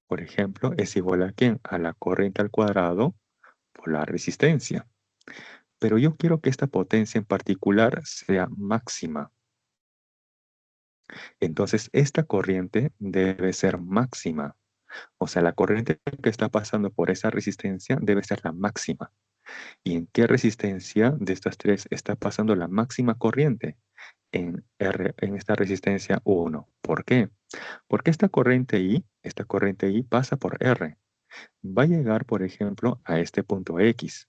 por ejemplo, es igual a ¿quién? A la corriente al cuadrado por la resistencia. Pero yo quiero que esta potencia en particular sea máxima. Entonces, esta corriente debe ser máxima. O sea, la corriente que está pasando por esa resistencia debe ser la máxima. ¿Y en qué resistencia de estas tres está pasando la máxima corriente? En esta resistencia 1. ¿Por qué? Porque esta corriente I pasa por R. Va a llegar, por ejemplo, a este punto X.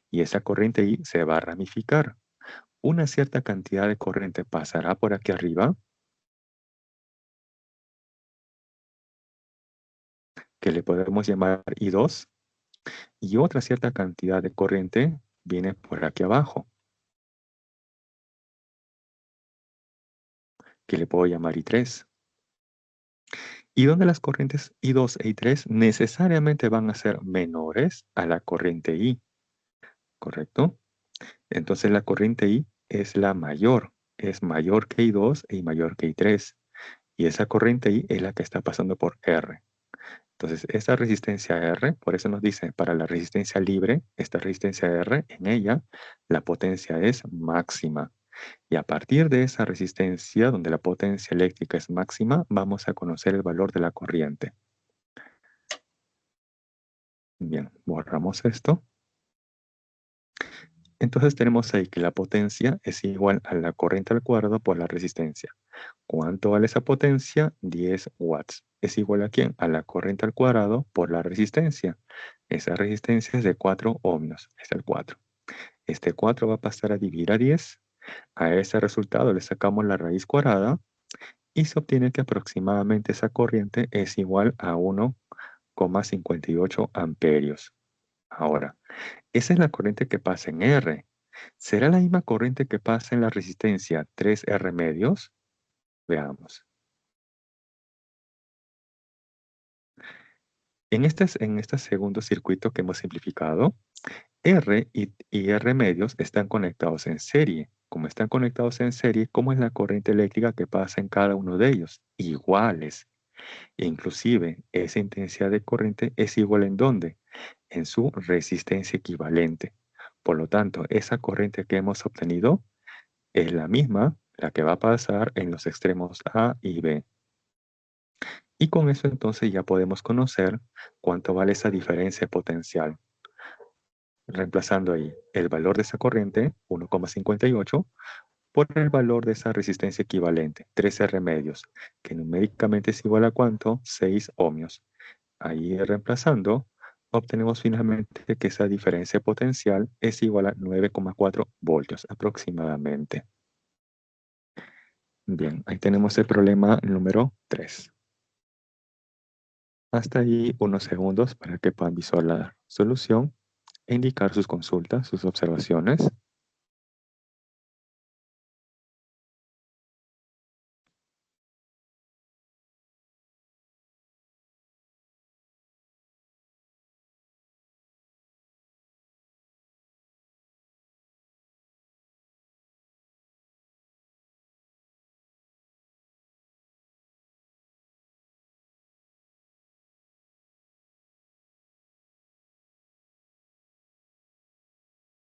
Y esa corriente I se va a ramificar. Una cierta cantidad de corriente pasará por aquí arriba, que le podemos llamar I2, y otra cierta cantidad de corriente viene por aquí abajo, que le puedo llamar I3. Y donde las corrientes I2 e I3 necesariamente van a ser menores a la corriente I, ¿correcto? Entonces la corriente I es la mayor, es mayor que I2 y mayor que I3. Y esa corriente I es la que está pasando por R. Entonces, esta resistencia R, por eso nos dice, para la resistencia libre, esta resistencia R, en ella, la potencia es máxima. Y a partir de esa resistencia, donde la potencia eléctrica es máxima, vamos a conocer el valor de la corriente. Bien, borramos esto. Entonces tenemos ahí que la potencia es igual a la corriente al cuadrado por la resistencia. ¿Cuánto vale esa potencia? 10 watts. ¿Es igual a quién? A la corriente al cuadrado por la resistencia. Esa resistencia es de 4 ohmios. Es el 4. Este 4 va a pasar a dividir a 10. A ese resultado le sacamos la raíz cuadrada y se obtiene que aproximadamente esa corriente es igual a 1,58 amperios. Ahora, esa es la corriente que pasa en R. ¿Será la misma corriente que pasa en la resistencia 3R medios? Veamos. En este segundo circuito que hemos simplificado, R y R medios están conectados en serie. Como están conectados en serie, ¿cómo es la corriente eléctrica que pasa en cada uno de ellos? Iguales. E inclusive, esa intensidad de corriente es igual ¿en dónde? En su resistencia equivalente. Por lo tanto, esa corriente que hemos obtenido es la misma, la que va a pasar en los extremos A y B. Y con eso entonces ya podemos conocer cuánto vale esa diferencia potencial. Reemplazando ahí el valor de esa corriente, 1,58, por el valor de esa resistencia equivalente, 13 medios, que numéricamente es igual a ¿cuánto? 6 ohmios. Ahí reemplazando, obtenemos finalmente que esa diferencia potencial es igual a 9,4 voltios aproximadamente. Bien, ahí tenemos el problema número 3. Hasta ahí unos segundos para que puedan visualizar la solución e indicar sus consultas, sus observaciones.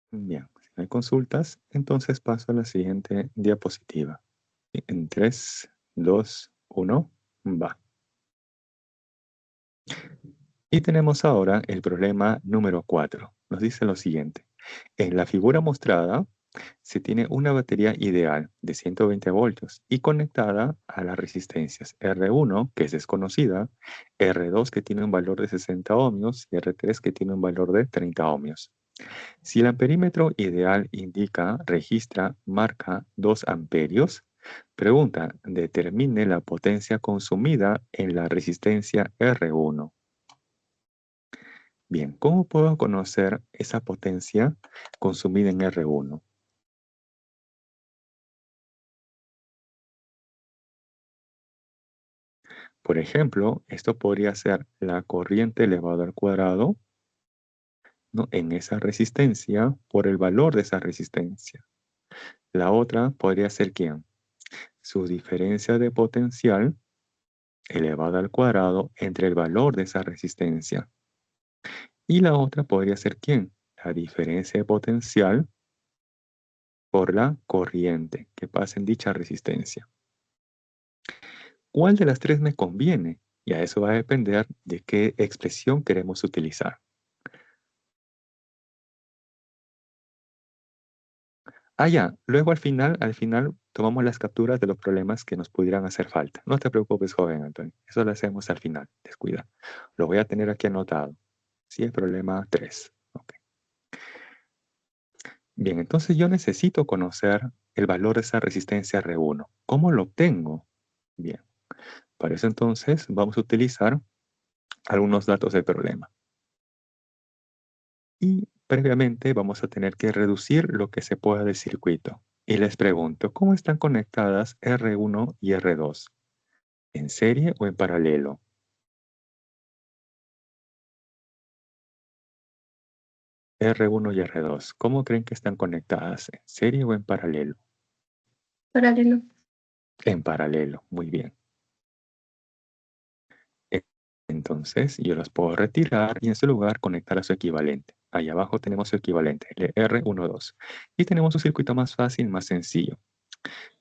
Bien, si no hay consultas, entonces paso a la siguiente diapositiva. En 3, 2, 1, va. Y tenemos ahora el problema número 4. Nos dice lo siguiente. En la figura mostrada, se tiene una batería ideal de 120 voltios y conectada a las resistencias R1, que es desconocida, R2, que tiene un valor de 60 ohmios, y R3, que tiene un valor de 30 ohmios. Si el amperímetro ideal registra, marca 2 amperios, pregunta, determine la potencia consumida en la resistencia R1. Bien, ¿cómo puedo conocer esa potencia consumida en R1? Por ejemplo, esto podría ser la corriente elevado al cuadrado, ¿no?, en esa resistencia por el valor de esa resistencia. La otra podría ser ¿quién? Su diferencia de potencial elevada al cuadrado entre el valor de esa resistencia. Y la otra podría ser ¿quién? La diferencia de potencial por la corriente que pasa en dicha resistencia. ¿Cuál de las tres me conviene? Y a eso va a depender de qué expresión queremos utilizar. Ya. Luego al final tomamos las capturas de los problemas que nos pudieran hacer falta. No te preocupes, joven Antonio. Eso lo hacemos al final. Descuida. Lo voy a tener aquí anotado. Sí, el problema 3. Ok. Bien, entonces yo necesito conocer el valor de esa resistencia R1. ¿Cómo lo obtengo? Bien. Para eso entonces vamos a utilizar algunos datos del problema. Y previamente vamos a tener que reducir lo que se pueda del circuito. Y les pregunto, ¿cómo están conectadas R1 y R2? ¿En serie o en paralelo? R1 y R2, ¿cómo creen que están conectadas? ¿En serie o en paralelo? Paralelo. En paralelo, muy bien. Entonces yo las puedo retirar y en su lugar conectar a su equivalente. Ahí abajo tenemos su equivalente, el R12. Y tenemos un circuito más fácil, más sencillo.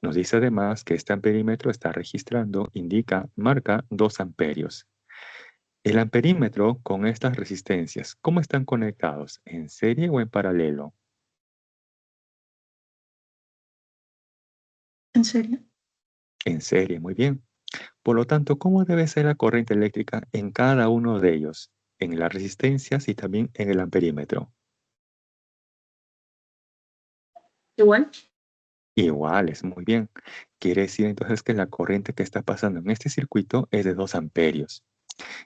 Nos dice además que este amperímetro está registrando, marca 2 amperios. El amperímetro con estas resistencias, ¿cómo están conectados? ¿En serie o en paralelo? ¿En serio? En serie, muy bien. Por lo tanto, ¿cómo debe ser la corriente eléctrica en cada uno de ellos? En las resistencias y también en el amperímetro. Igual. Iguales, muy bien. Quiere decir entonces que la corriente que está pasando en este circuito es de 2 amperios.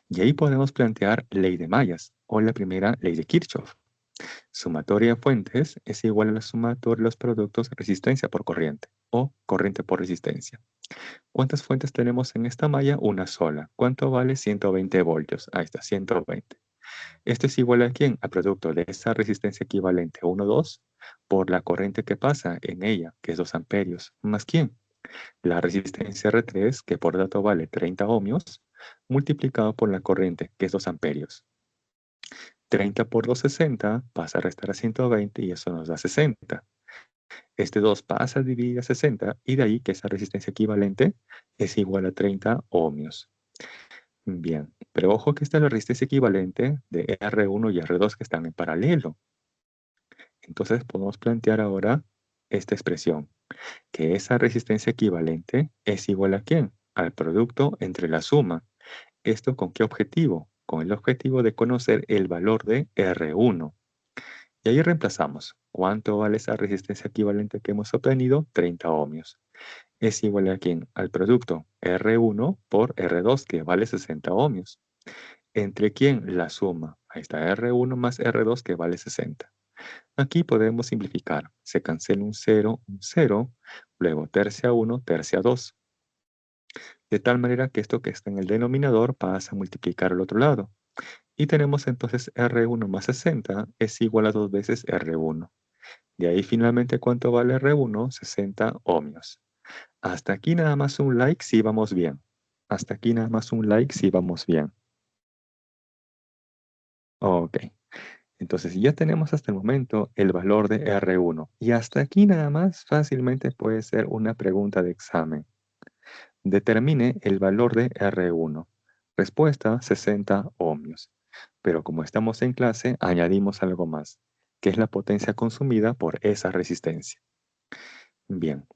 Y ahí podemos plantear ley de mallas o la primera ley de Kirchhoff. Sumatoria de fuentes es igual a la sumatoria de los productos resistencia por corriente o corriente por resistencia. ¿Cuántas fuentes tenemos en esta malla? Una sola. ¿Cuánto vale 120 voltios? Ahí está, 120. Esto es igual a ¿quién? Al producto de esa resistencia equivalente 1, 2 por la corriente que pasa en ella, que es 2 amperios, más ¿quién? La resistencia R3, que por dato vale 30 ohmios, multiplicado por la corriente, que es 2 amperios. 30 por 2, 60, pasa a restar a 120 y eso nos da 60. Este 2 pasa a dividir a 60 y de ahí que esa resistencia equivalente es igual a 30 ohmios. Bien, pero ojo que esta es la resistencia equivalente de R1 y R2 que están en paralelo. Entonces podemos plantear ahora esta expresión, que esa resistencia equivalente es igual a ¿quién? Al producto entre la suma. ¿Esto con qué objetivo? Con el objetivo de conocer el valor de R1. Y ahí reemplazamos. ¿Cuánto vale esa resistencia equivalente que hemos obtenido? 30 ohmios. Es igual a ¿quién? Al producto R1 por R2, que vale 60 ohmios. ¿Entre quién? La suma. Ahí está R1 más R2, que vale 60. Aquí podemos simplificar. Se cancela un 0, luego tercia 1, tercia 2. De tal manera que esto que está en el denominador pasa a multiplicar al otro lado. Y tenemos entonces R1 más 60 es igual a 2 veces R1. De ahí finalmente, ¿cuánto vale R1? 60 ohmios. Hasta aquí nada más un like si vamos bien. Hasta aquí nada más un like si vamos bien. Ok. Entonces ya tenemos hasta el momento el valor de R1. Y hasta aquí nada más fácilmente puede ser una pregunta de examen. Determine el valor de R1. Respuesta 60 ohmios. Pero como estamos en clase, añadimos algo más, que es la potencia consumida por esa resistencia. Bien.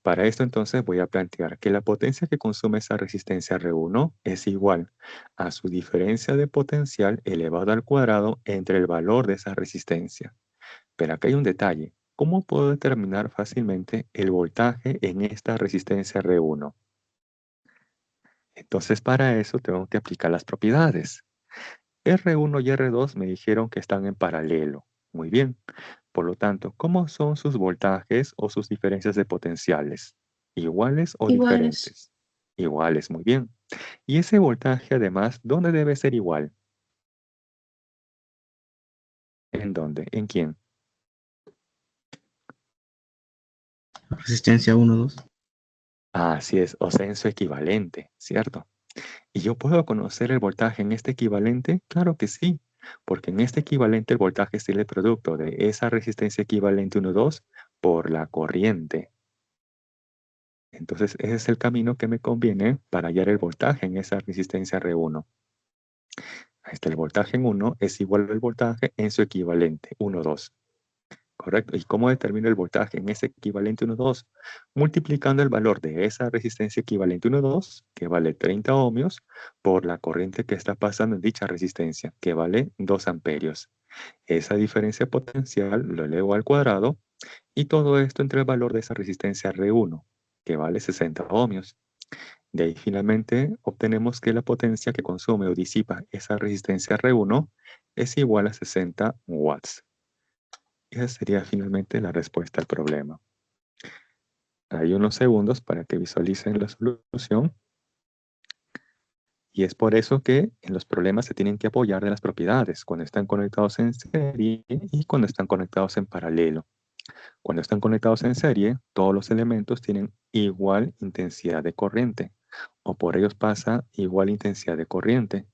Para esto entonces voy a plantear que la potencia que consume esa resistencia R1 es igual a su diferencia de potencial elevado al cuadrado entre el valor de esa resistencia. Pero acá hay un detalle. ¿Cómo puedo determinar fácilmente el voltaje en esta resistencia R1? Entonces para eso tengo que aplicar las propiedades. R1 y R2 me dijeron que están en paralelo. Muy bien. Por lo tanto, ¿cómo son sus voltajes o sus diferencias de potenciales? ¿Iguales o Iguales. diferentes? Iguales, muy bien. Y ese voltaje, además, ¿dónde debe ser igual? ¿En dónde? ¿En quién? Resistencia 1, 2. Así es, o sea, en su equivalente, ¿cierto? ¿Y yo puedo conocer el voltaje en este equivalente? Claro que sí, porque en este equivalente el voltaje es el producto de esa resistencia equivalente 1, 2 por la corriente. Entonces, ese es el camino que me conviene para hallar el voltaje en esa resistencia R1. Ahí está, el voltaje en 1 es igual al voltaje en su equivalente 1, 2. ¿Correcto? ¿Y cómo determino el voltaje en ese equivalente 1, 2? Multiplicando el valor de esa resistencia equivalente 1, 2, que vale 30 ohmios, por la corriente que está pasando en dicha resistencia, que vale 2 amperios. Esa diferencia potencial lo elevo al cuadrado, y todo esto entre el valor de esa resistencia R1, que vale 60 ohmios. De ahí finalmente obtenemos que la potencia que consume o disipa esa resistencia R1 es igual a 60 watts. Esa sería finalmente la respuesta al problema. Hay unos segundos para que visualicen la solución. Y es por eso que en los problemas se tienen que apoyar de las propiedades cuando están conectados en serie y cuando están conectados en paralelo. Cuando están conectados en serie, todos los elementos tienen igual intensidad de corriente, o por ellos pasa igual intensidad de corriente.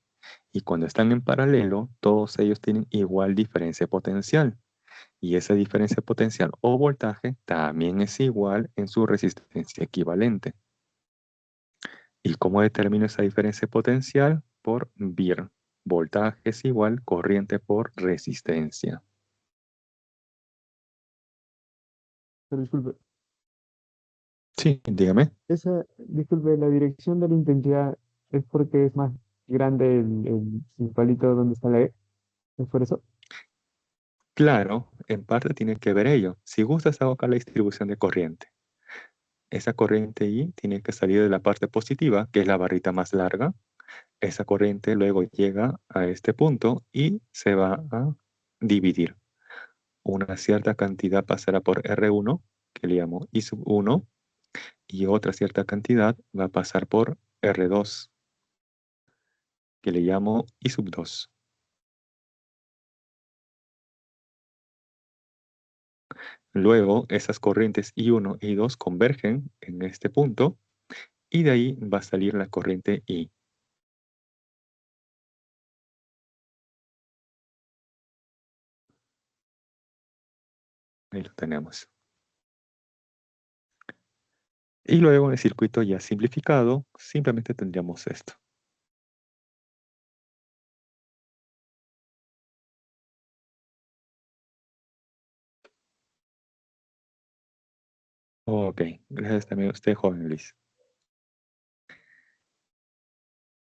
Y cuando están en paralelo, todos ellos tienen igual diferencia potencial. Y esa diferencia potencial o voltaje también es igual en su resistencia equivalente. ¿Y cómo determino esa diferencia potencial? Por VIR. Voltaje es igual corriente por resistencia. Pero disculpe, Sí, dígame. disculpe, la dirección de la intensidad es porque es más grande el palito donde está la E. ¿Es por eso? Claro, en parte tiene que ver ello. Si gustas, hago acá la distribución de corriente. Esa corriente I tiene que salir de la parte positiva, que es la barrita más larga, esa corriente luego llega a este punto y se va a dividir. Una cierta cantidad pasará por R1, que le llamo I sub 1, y otra cierta cantidad va a pasar por R2, que le llamo I sub 2. Luego, esas corrientes I1 y I2 convergen en este punto y de ahí va a salir la corriente I. Ahí lo tenemos. Y luego en el circuito ya simplificado, simplemente tendríamos esto. Ok, gracias también a usted, joven Luis.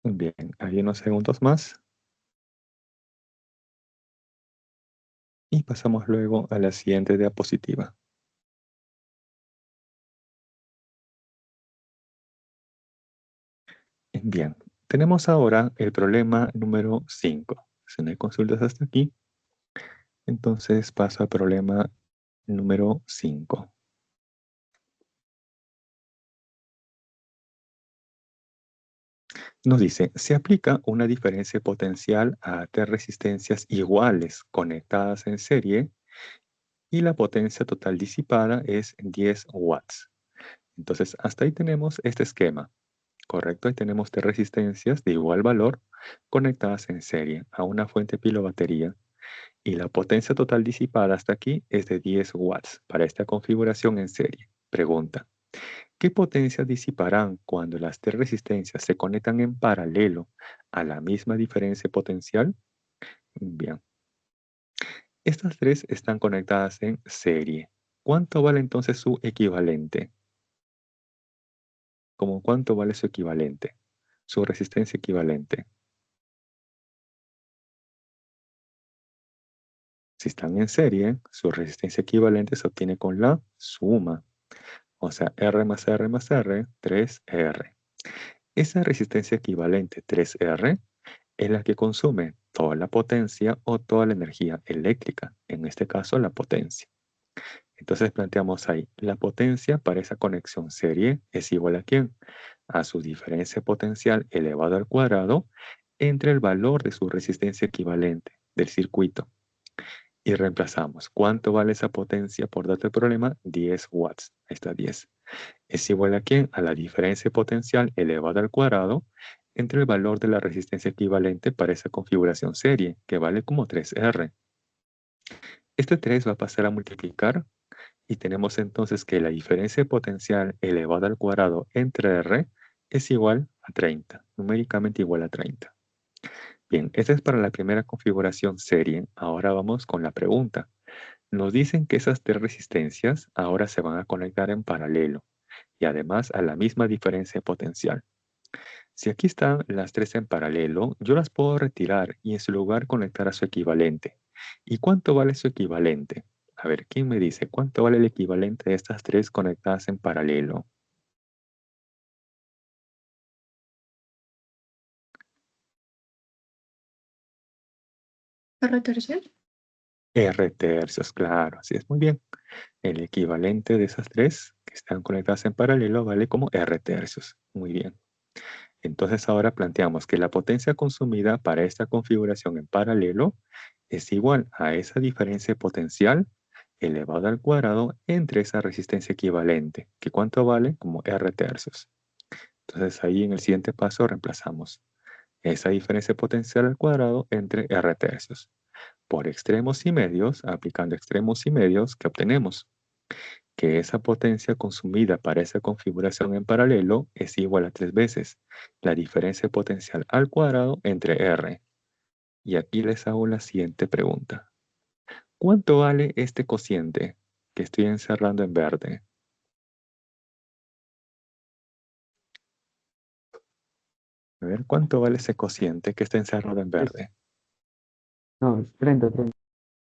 Muy bien, hay unos segundos más. Y pasamos luego a la siguiente diapositiva. Bien, tenemos ahora el problema número 5. Si no hay consultas hasta aquí, entonces paso al problema número 5. Nos dice, se aplica una diferencia potencial a tres resistencias iguales conectadas en serie y la potencia total disipada es 10 watts. Entonces, hasta ahí tenemos este esquema, ¿correcto? Ahí tenemos tres resistencias de igual valor conectadas en serie a una fuente pilobatería y la potencia total disipada hasta aquí es de 10 watts para esta configuración en serie. Pregunta, ¿qué potencias disiparán cuando las tres resistencias se conectan en paralelo a la misma diferencia potencial? Bien. Estas tres están conectadas en serie. ¿Cuánto vale entonces su equivalente? ¿Cómo cuánto vale su equivalente? Su resistencia equivalente. Si están en serie, su resistencia equivalente se obtiene con la suma. O sea, R más R más R, 3R. Esa resistencia equivalente 3R es la que consume toda la potencia o toda la energía eléctrica, en este caso la potencia. Entonces planteamos ahí, la potencia para esa conexión serie es igual a ¿quién? A su diferencia potencial elevado al cuadrado entre el valor de su resistencia equivalente del circuito. Y reemplazamos. ¿Cuánto vale esa potencia por dato de problema? 10 watts. Ahí está 10. ¿Es igual a quién? A la diferencia potencial elevada al cuadrado entre el valor de la resistencia equivalente para esa configuración serie, que vale como 3R. Este 3 va a pasar a multiplicar y tenemos entonces que la diferencia potencial elevada al cuadrado entre R es igual a 30, numéricamente igual a 30. Bien, esta es para la primera configuración serie. Ahora vamos con la pregunta. Nos dicen que esas tres resistencias ahora se van a conectar en paralelo y además a la misma diferencia potencial. Si aquí están las tres en paralelo, yo las puedo retirar y en su lugar conectar a su equivalente. ¿Y cuánto vale su equivalente? A ver, ¿quién me dice cuánto vale el equivalente de estas tres conectadas en paralelo? ¿R tercios? R tercios, claro, así es, muy bien. El equivalente de esas tres que están conectadas en paralelo vale como R tercios. Muy bien. Entonces ahora planteamos que la potencia consumida para esta configuración en paralelo es igual a esa diferencia potencial elevado al cuadrado entre esa resistencia equivalente, que cuánto vale como R tercios. Entonces ahí en el siguiente paso reemplazamos esa diferencia potencial al cuadrado entre R tercios. Por extremos y medios, aplicando extremos y medios, ¿qué obtenemos? Que esa potencia consumida para esa configuración en paralelo es igual a 3 veces la diferencia potencial al cuadrado entre R. Y aquí les hago la siguiente pregunta. ¿Cuánto vale este cociente que estoy encerrando en verde? A ver, ¿cuánto vale ese cociente que está encerrado en verde? No, 30.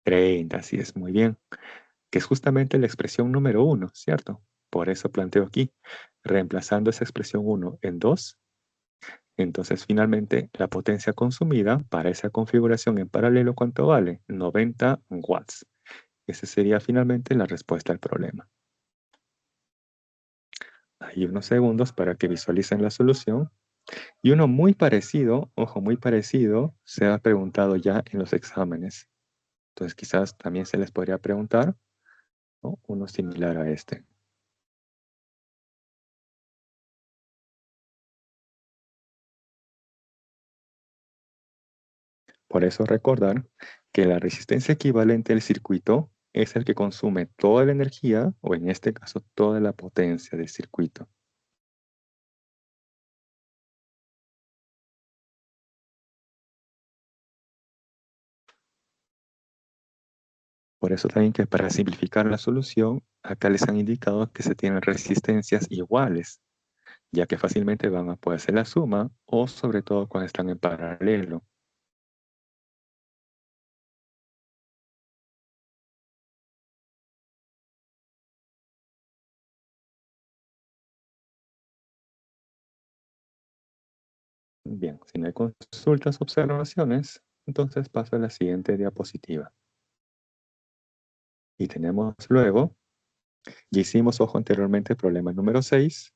30, así es, muy bien. Que es justamente la expresión número 1, ¿cierto? Por eso planteo aquí, reemplazando esa expresión 1 en 2, Entonces, finalmente, la potencia consumida para esa configuración en paralelo, ¿cuánto vale? 90 watts. Esa sería finalmente la respuesta al problema. Hay unos segundos para que visualicen la solución. Y uno muy parecido, ojo, muy parecido, se ha preguntado ya en los exámenes. Entonces, quizás también se les podría preguntar, ¿no? Uno similar a este. Por eso recordar que la resistencia equivalente del circuito es el que consume toda la energía, o en este caso toda la potencia del circuito. Por eso también que para simplificar la solución, acá les han indicado que se tienen resistencias iguales, ya que fácilmente van a poder hacer la suma, o sobre todo cuando están en paralelo. Bien, si no hay consultas o observaciones, entonces paso a la siguiente diapositiva. Y tenemos luego, ya hicimos, ojo, anteriormente el problema número 6,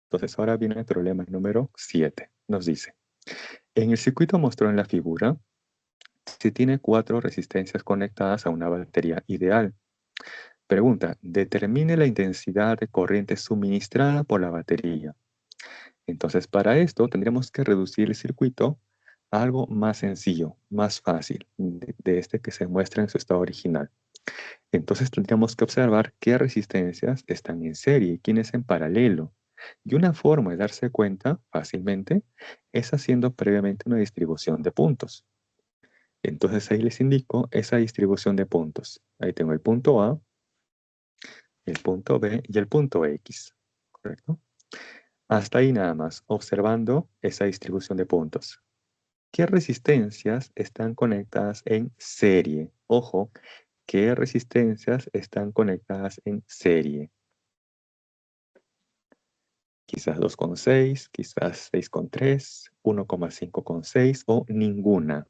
entonces ahora viene el problema número 7. Nos dice, en el circuito mostrado en la figura, se tiene 4 resistencias conectadas a una batería ideal. Pregunta, determine la intensidad de corriente suministrada por la batería. Entonces, para esto tendremos que reducir el circuito a algo más sencillo, más fácil, de este que se muestra en su estado original. Entonces tendríamos que observar qué resistencias están en serie y quiénes en paralelo. Y una forma de darse cuenta fácilmente es haciendo previamente una distribución de puntos. Entonces ahí les indico esa distribución de puntos. Ahí tengo el punto A, el punto B y el punto X. ¿Correcto? Hasta ahí nada más, observando esa distribución de puntos. ¿Qué resistencias están conectadas en serie? Ojo, ¿qué resistencias están conectadas en serie? Quizás 2,6, quizás 6,3, 1,5,6 o ninguna.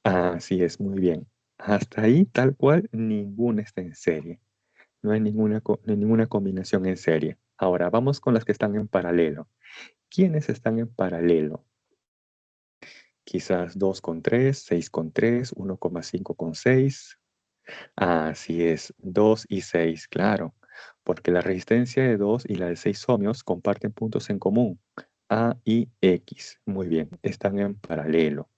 Así es, muy bien. Hasta ahí, tal cual, ninguna está en serie. No hay ninguna combinación en serie. Ahora, vamos con las que están en paralelo. ¿Quiénes están en paralelo? Quizás 2,3, 6,3, 1,5,6. Así es, 2 y 6, claro, porque la resistencia de 2 y la de 6 ohmios comparten puntos en común, A y X. Muy bien, están en paralelo.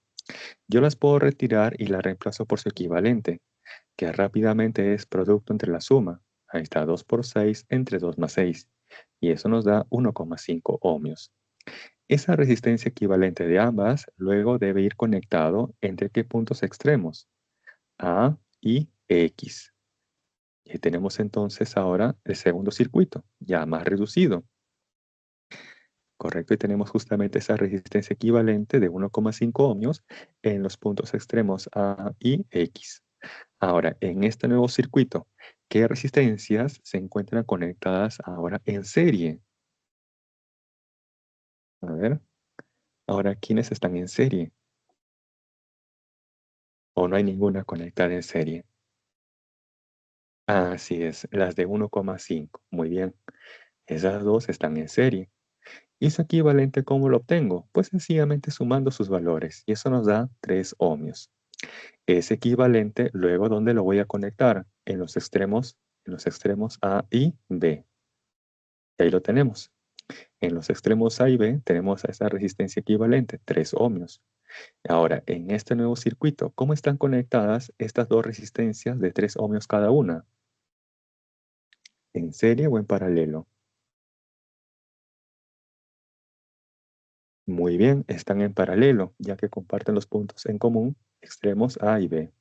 Yo las puedo retirar y las reemplazo por su equivalente, que rápidamente es producto entre la suma. Ahí está, 2 por 6 entre 2 más 6, y eso nos da 1,5 ohmios. Esa resistencia equivalente de ambas luego debe ir conectado entre qué puntos extremos, A y X. Y tenemos entonces ahora el segundo circuito, ya más reducido. Correcto, y tenemos justamente esa resistencia equivalente de 1,5 ohmios en los puntos extremos A y X. Ahora, en este nuevo circuito, ¿qué resistencias se encuentran conectadas ahora en serie? A ver, ahora, ¿quiénes están en serie? ¿O no hay ninguna conectada en serie? Así es, las de 1,5. Muy bien, esas dos están en serie. ¿Y su equivalente cómo lo obtengo? Pues sencillamente sumando sus valores, y eso nos da 3 ohmios. Ese equivalente, luego, ¿dónde lo voy a conectar? En los extremos A y B. Y ahí lo tenemos. En los extremos A y B tenemos esa resistencia equivalente, 3 ohmios. Ahora, en este nuevo circuito, ¿cómo están conectadas estas dos resistencias de 3 ohmios cada una? ¿En serie o en paralelo? Muy bien, están en paralelo, ya que comparten los puntos en común, extremos A y B.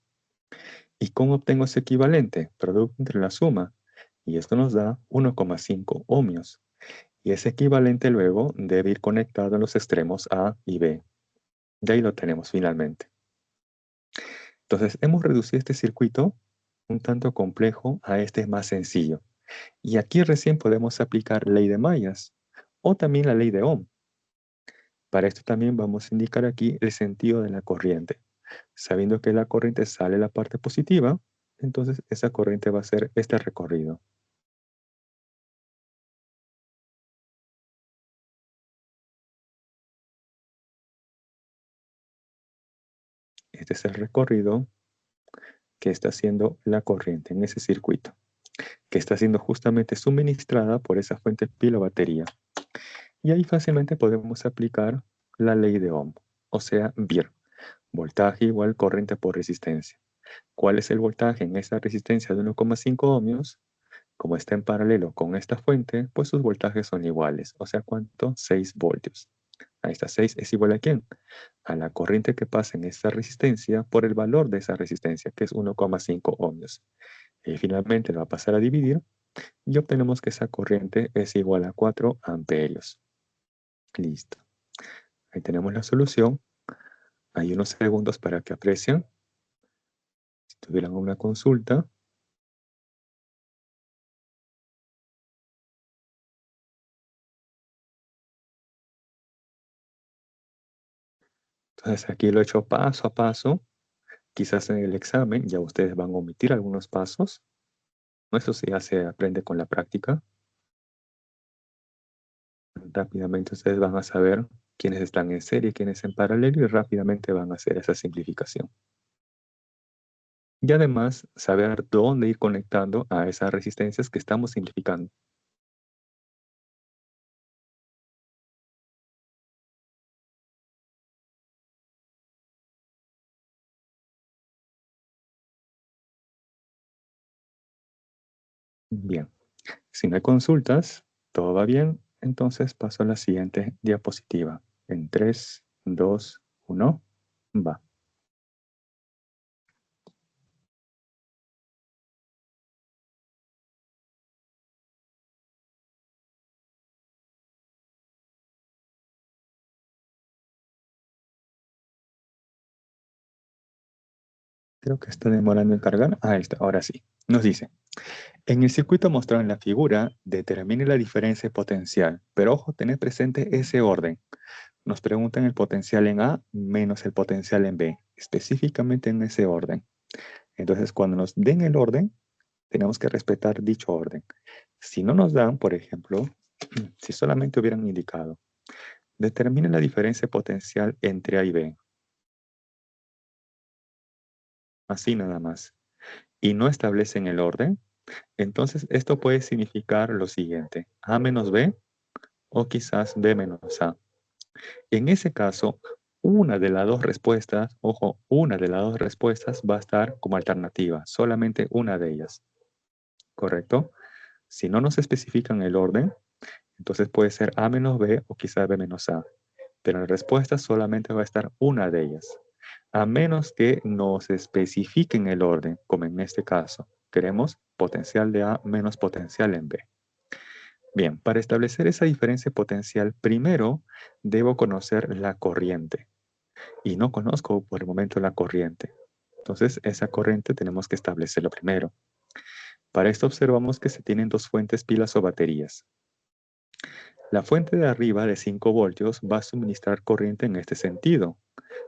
¿Y cómo obtengo ese equivalente? Producto entre la suma. Y esto nos da 1,5 ohmios. Y ese equivalente luego debe ir conectado en los extremos A y B. De ahí lo tenemos finalmente. Entonces, hemos reducido este circuito un tanto complejo a este más sencillo. Y aquí recién podemos aplicar ley de Mayas o también la ley de Ohm. Para esto también vamos a indicar aquí el sentido de la corriente. Sabiendo que la corriente sale de la parte positiva, entonces esa corriente va a ser este recorrido. Este es el recorrido que está haciendo la corriente en ese circuito, que está siendo justamente suministrada por esa fuente pila o batería. Y ahí fácilmente podemos aplicar la ley de Ohm, o sea, VIR, voltaje igual corriente por resistencia. ¿Cuál es el voltaje en esta resistencia de 1,5 ohmios? Como está en paralelo con esta fuente, pues sus voltajes son iguales. O sea, ¿cuánto? 6 voltios. Ahí está, 6 es igual a ¿quién? A la corriente que pasa en esta resistencia por el valor de esa resistencia, que es 1,5 ohmios. Y finalmente lo va a pasar a dividir y obtenemos que esa corriente es igual a 4 amperios. Listo. Ahí tenemos la solución. Hay unos segundos para que aprecien. Si tuvieran una consulta. Entonces aquí lo he hecho paso a paso. Quizás en el examen ya ustedes van a omitir algunos pasos. Eso sí ya se aprende con la práctica. Rápidamente ustedes van a saber quiénes están en serie y quiénes en paralelo y rápidamente van a hacer esa simplificación. Y además saber dónde ir conectando a esas resistencias que estamos simplificando. Bien, si no hay consultas, todo va bien, entonces paso a la siguiente diapositiva. En 3, 2, 1, va. Creo que está demorando en cargar. Ahí está, ahora sí. Nos dice, en el circuito mostrado en la figura, determine la diferencia potencial, pero ojo, tened presente ese orden. Nos preguntan el potencial en A menos el potencial en B, específicamente en ese orden. Entonces, cuando nos den el orden, tenemos que respetar dicho orden. Si no nos dan, por ejemplo, si solamente hubieran indicado, determine la diferencia potencial entre A y B. Así nada más. Y no establecen el orden, entonces esto puede significar lo siguiente, A menos B o quizás B menos A. En ese caso, una de las dos respuestas, ojo, una de las dos respuestas va a estar como alternativa, solamente una de ellas. ¿Correcto? Si no nos especifican el orden, entonces puede ser A menos B o quizás B menos A. Pero en la respuesta solamente va a estar una de ellas. A menos que nos especifiquen el orden, como en este caso. Queremos potencial de A menos potencial en B. Bien, para establecer esa diferencia potencial, primero debo conocer la corriente. Y no conozco por el momento la corriente. Entonces, esa corriente tenemos que establecerlo primero. Para esto observamos que se tienen dos fuentes, pilas o baterías. La fuente de arriba de 5 voltios va a suministrar corriente en este sentido,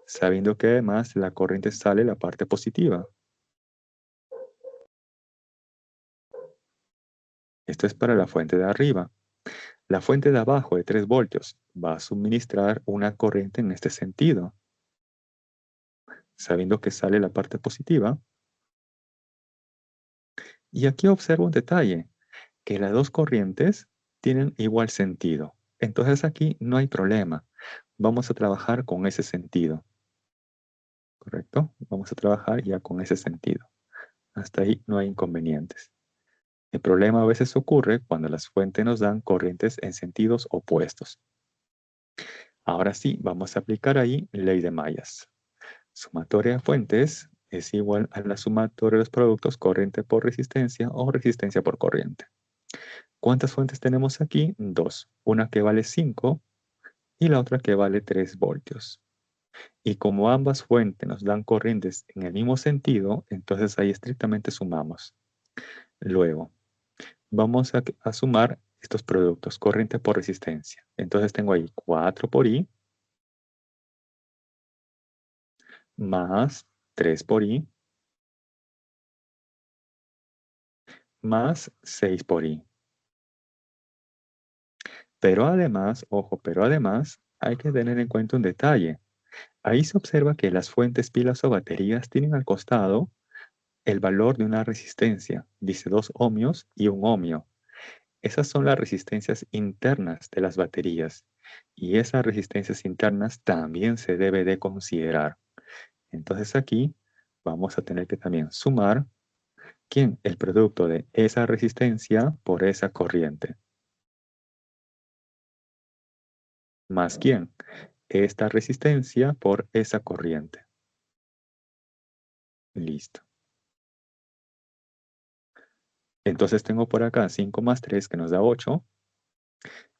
sabiendo que además la corriente sale la parte positiva. Esto es para la fuente de arriba. La fuente de abajo de 3 voltios va a suministrar una corriente en este sentido, sabiendo que sale la parte positiva. Y aquí observo un detalle, que las dos corrientes tienen igual sentido. Entonces aquí no hay problema. Vamos a trabajar con ese sentido. ¿Correcto? Vamos a trabajar ya con ese sentido. Hasta ahí no hay inconvenientes. El problema a veces ocurre cuando las fuentes nos dan corrientes en sentidos opuestos. Ahora sí, vamos a aplicar ahí ley de Mayas. Sumatoria de fuentes es igual a la sumatoria de los productos corriente por resistencia o resistencia por corriente. ¿Cuántas fuentes tenemos aquí? Dos. Una que vale 5 y la otra que vale 3 voltios. Y como ambas fuentes nos dan corrientes en el mismo sentido, entonces ahí estrictamente sumamos. Luego, vamos a sumar estos productos, corriente por resistencia. Entonces tengo ahí 4 por I más 3 por I más 6 por I. Pero además, ojo, pero además hay que tener en cuenta un detalle. Ahí se observa que las fuentes, pilas o baterías tienen al costado el valor de una resistencia. Dice 2 ohmios y 1 ohmio. Esas son las resistencias internas de las baterías. Y esas resistencias internas también se debe de considerar. Entonces aquí vamos a tener que también sumar, ¿quién? El producto de esa resistencia por esa corriente. ¿Más quién? Esta resistencia por esa corriente. Listo. Entonces tengo por acá 5 más 3 que nos da 8.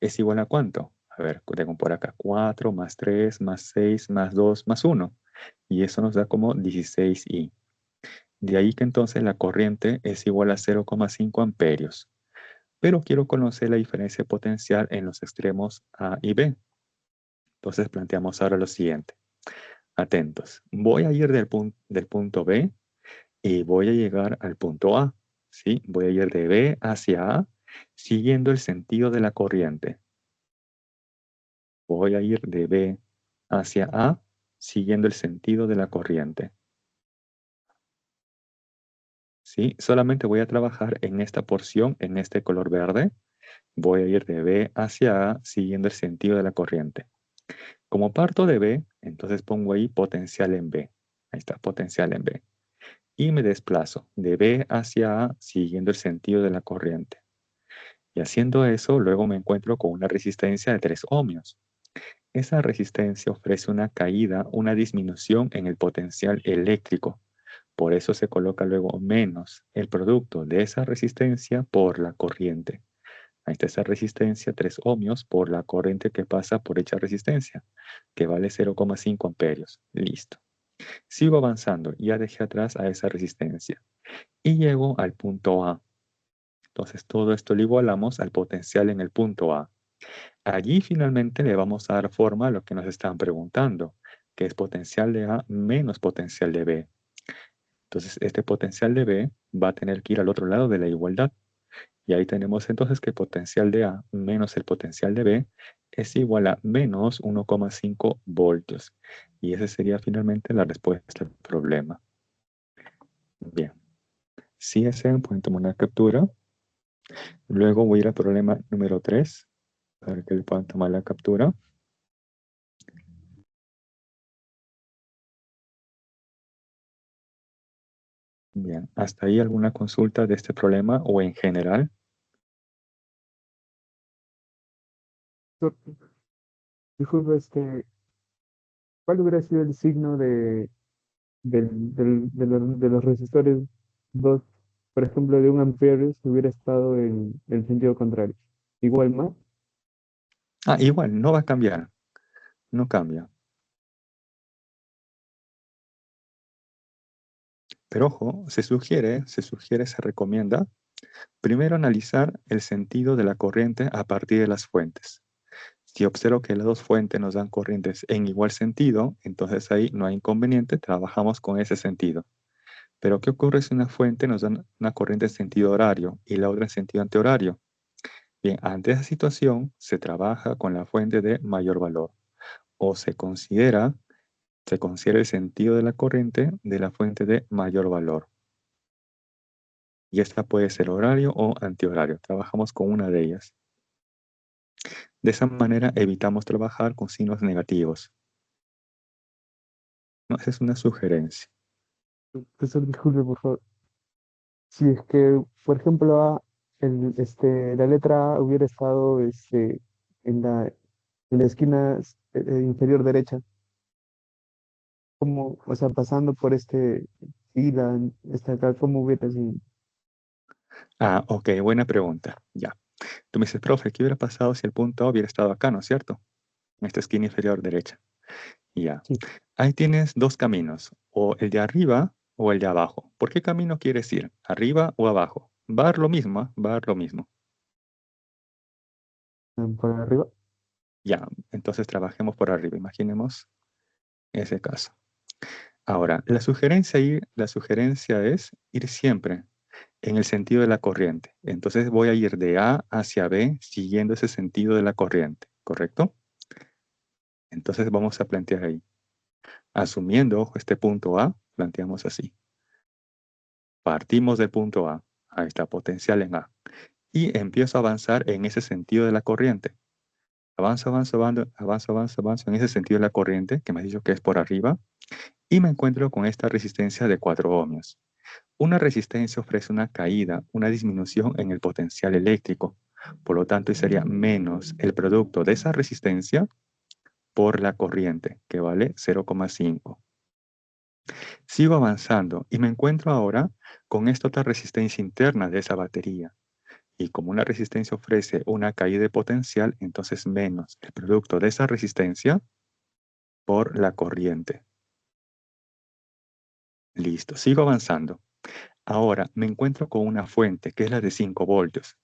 ¿Es igual a cuánto? A ver, tengo por acá 4 más 3 más 6 más 2 más 1. Y eso nos da como 16I. De ahí que entonces la corriente es igual a 0,5 amperios. Pero quiero conocer la diferencia potencial en los extremos A y B. Entonces planteamos ahora lo siguiente. Atentos. Voy a ir del punto B y voy a llegar al punto A. ¿Sí? Voy a ir de B hacia A siguiendo el sentido de la corriente. Voy a ir de B hacia A siguiendo el sentido de la corriente. ¿Sí? Solamente voy a trabajar en esta porción, en este color verde. Voy a ir de B hacia A siguiendo el sentido de la corriente. Como parto de B, entonces pongo ahí potencial en B. Ahí está, potencial en B. Y me desplazo de B hacia A siguiendo el sentido de la corriente. Y haciendo eso, luego me encuentro con una resistencia de 3 ohmios. Esa resistencia ofrece una caída, una disminución en el potencial eléctrico. Por eso se coloca luego menos el producto de esa resistencia por la corriente. Ahí está esa resistencia, 3 ohmios, por la corriente que pasa por dicha resistencia, que vale 0,5 amperios. Listo. Sigo avanzando, ya dejé atrás a esa resistencia. Y llego al punto A. Entonces todo esto lo igualamos al potencial en el punto A. Allí finalmente le vamos a dar forma a lo que nos están preguntando, que es potencial de A menos potencial de B. Entonces este potencial de B va a tener que ir al otro lado de la igualdad. Y ahí tenemos entonces que el potencial de A menos el potencial de B es igual a menos 1,5 voltios. Y esa sería finalmente la respuesta al problema. Bien. Si desean, pueden tomar una captura. Luego voy a ir al problema número 3, para que le puedan tomar la captura. Bien, ¿hasta ahí alguna consulta de este problema o en general? Disculpe, ¿cuál hubiera sido el signo de los resistores 2, por ejemplo, de 1 amperio si hubiera estado en el sentido contrario? ¿Igual más? Igual, no va a cambiar, no cambia. Pero ojo, se recomienda primero analizar el sentido de la corriente a partir de las fuentes. Si observo que las dos fuentes nos dan corrientes en igual sentido, entonces ahí no hay inconveniente, trabajamos con ese sentido. Pero ¿qué ocurre si una fuente nos da una corriente en sentido horario y la otra en sentido antihorario? Bien, ante esa situación se trabaja con la fuente de mayor valor o se considera el sentido de la corriente de la fuente de mayor valor. Y esta puede ser horario o antihorario. Trabajamos con una de ellas. De esa manera evitamos trabajar con signos negativos. No, esa es una sugerencia. Profesor, disculpe, por favor. Si es que, por ejemplo, la letra A hubiera estado en la esquina inferior derecha, como, o sea, pasando por fila, acá, ¿cómo hubiera sido? Ok, buena pregunta. Ya. Tú me dices, profe, ¿qué hubiera pasado si el punto A hubiera estado acá, no es cierto? En esta esquina inferior derecha. Ya. Sí. Ahí tienes dos caminos, o el de arriba o el de abajo. ¿Por qué camino quieres ir? ¿Arriba o abajo? Va a dar lo mismo, ¿ah? Va a dar lo mismo. Por arriba. Ya, entonces trabajemos por arriba. Imaginemos ese caso. Ahora, la sugerencia es ir siempre en el sentido de la corriente. Entonces voy a ir de A hacia B siguiendo ese sentido de la corriente, ¿correcto? Entonces vamos a plantear ahí. Asumiendo, ojo, este punto A, planteamos así. Partimos del punto A. Ahí está, potencial en A. Y empiezo a avanzar en ese sentido de la corriente. Avanzo en ese sentido de la corriente, que me has dicho que es por arriba, y me encuentro con esta resistencia de 4 ohmios. Una resistencia ofrece una caída, una disminución en el potencial eléctrico. Por lo tanto, sería menos el producto de esa resistencia por la corriente, que vale 0,5. Sigo avanzando y me encuentro ahora con esta otra resistencia interna de esa batería. Y como una resistencia ofrece una caída de potencial, entonces menos el producto de esa resistencia por la corriente. Listo, sigo avanzando. Ahora me encuentro con una fuente que es la de 5 voltios.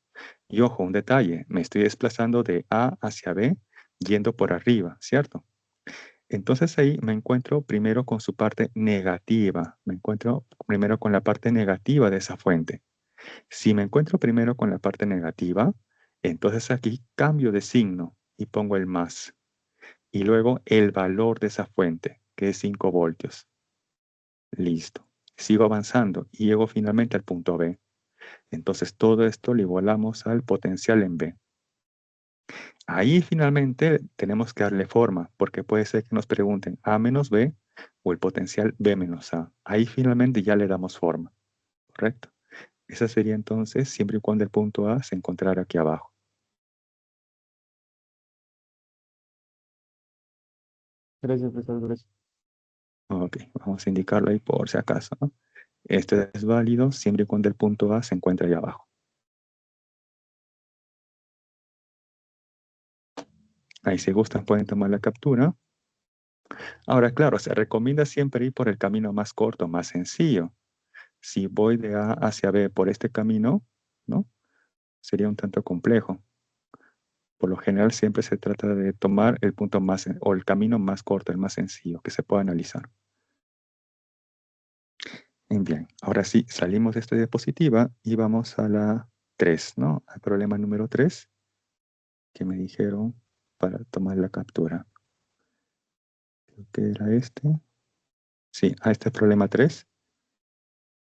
Y ojo, un detalle, me estoy desplazando de A hacia B yendo por arriba, ¿cierto? Entonces ahí me encuentro primero con su parte negativa. Me encuentro primero con la parte negativa de esa fuente. Si me encuentro primero con la parte negativa, entonces aquí cambio de signo y pongo el más. Y luego el valor de esa fuente, que es 5 voltios. Listo. Sigo avanzando y llego finalmente al punto B. Entonces todo esto lo igualamos al potencial en B. Ahí finalmente tenemos que darle forma, porque puede ser que nos pregunten A menos B o el potencial B menos A. Ahí finalmente ya le damos forma, ¿correcto? Esa sería entonces siempre y cuando el punto A se encontrara aquí abajo. Gracias, profesor. Gracias. Ok, vamos a indicarlo ahí por si acaso, ¿no? Este es válido siempre y cuando el punto A se encuentre ahí abajo. Ahí si gustan pueden tomar la captura. Ahora, claro, se recomienda siempre ir por el camino más corto, más sencillo. Si voy de A hacia B por este camino, ¿no? Sería un tanto complejo. Por lo general siempre se trata de tomar el punto más, o el camino más corto, el más sencillo, que se pueda analizar. Bien, ahora sí, salimos de esta diapositiva y vamos a la 3, ¿no? Al problema número 3, que me dijeron para tomar la captura. Creo que era este. Sí, a este es problema 3.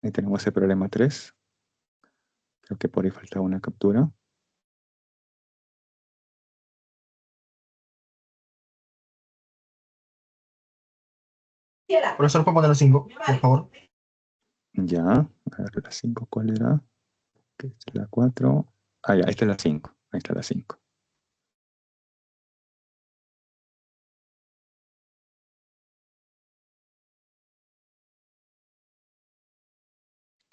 Ahí tenemos el problema 3. Creo que por ahí faltaba una captura. Profesor, ¿puedo poner los 5, por favor? Ya, a ver, la 5, ¿cuál era? Que esta es la 4. Ah, ya, esta es la 5. Ahí está la 5.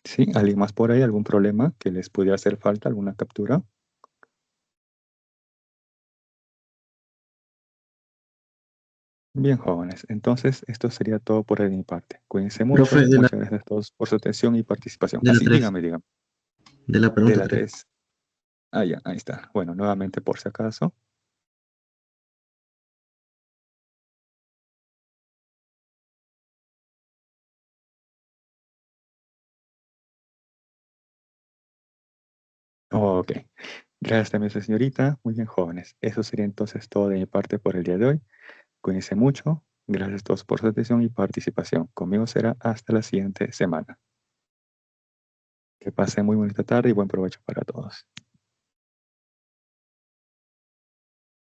¿Sí? ¿Alguien más por ahí? ¿Algún problema que les pudiera hacer falta? ¿Alguna captura? Bien, jóvenes. Entonces, esto sería todo por mi parte. Cuídense mucho. Profe, Muchas gracias a todos por su atención y participación. de la Así, 3, dígame. de la De pregunta la 3. 3. Ah, ya, ahí está. Bueno, nuevamente por si acaso. Ok. Gracias también, señorita. Muy bien, jóvenes. Eso sería entonces todo de mi parte por el día de hoy. Cuídense mucho. Gracias a todos por su atención y participación. Conmigo será hasta la siguiente semana. Que pasen muy bonita tarde y buen provecho para todos.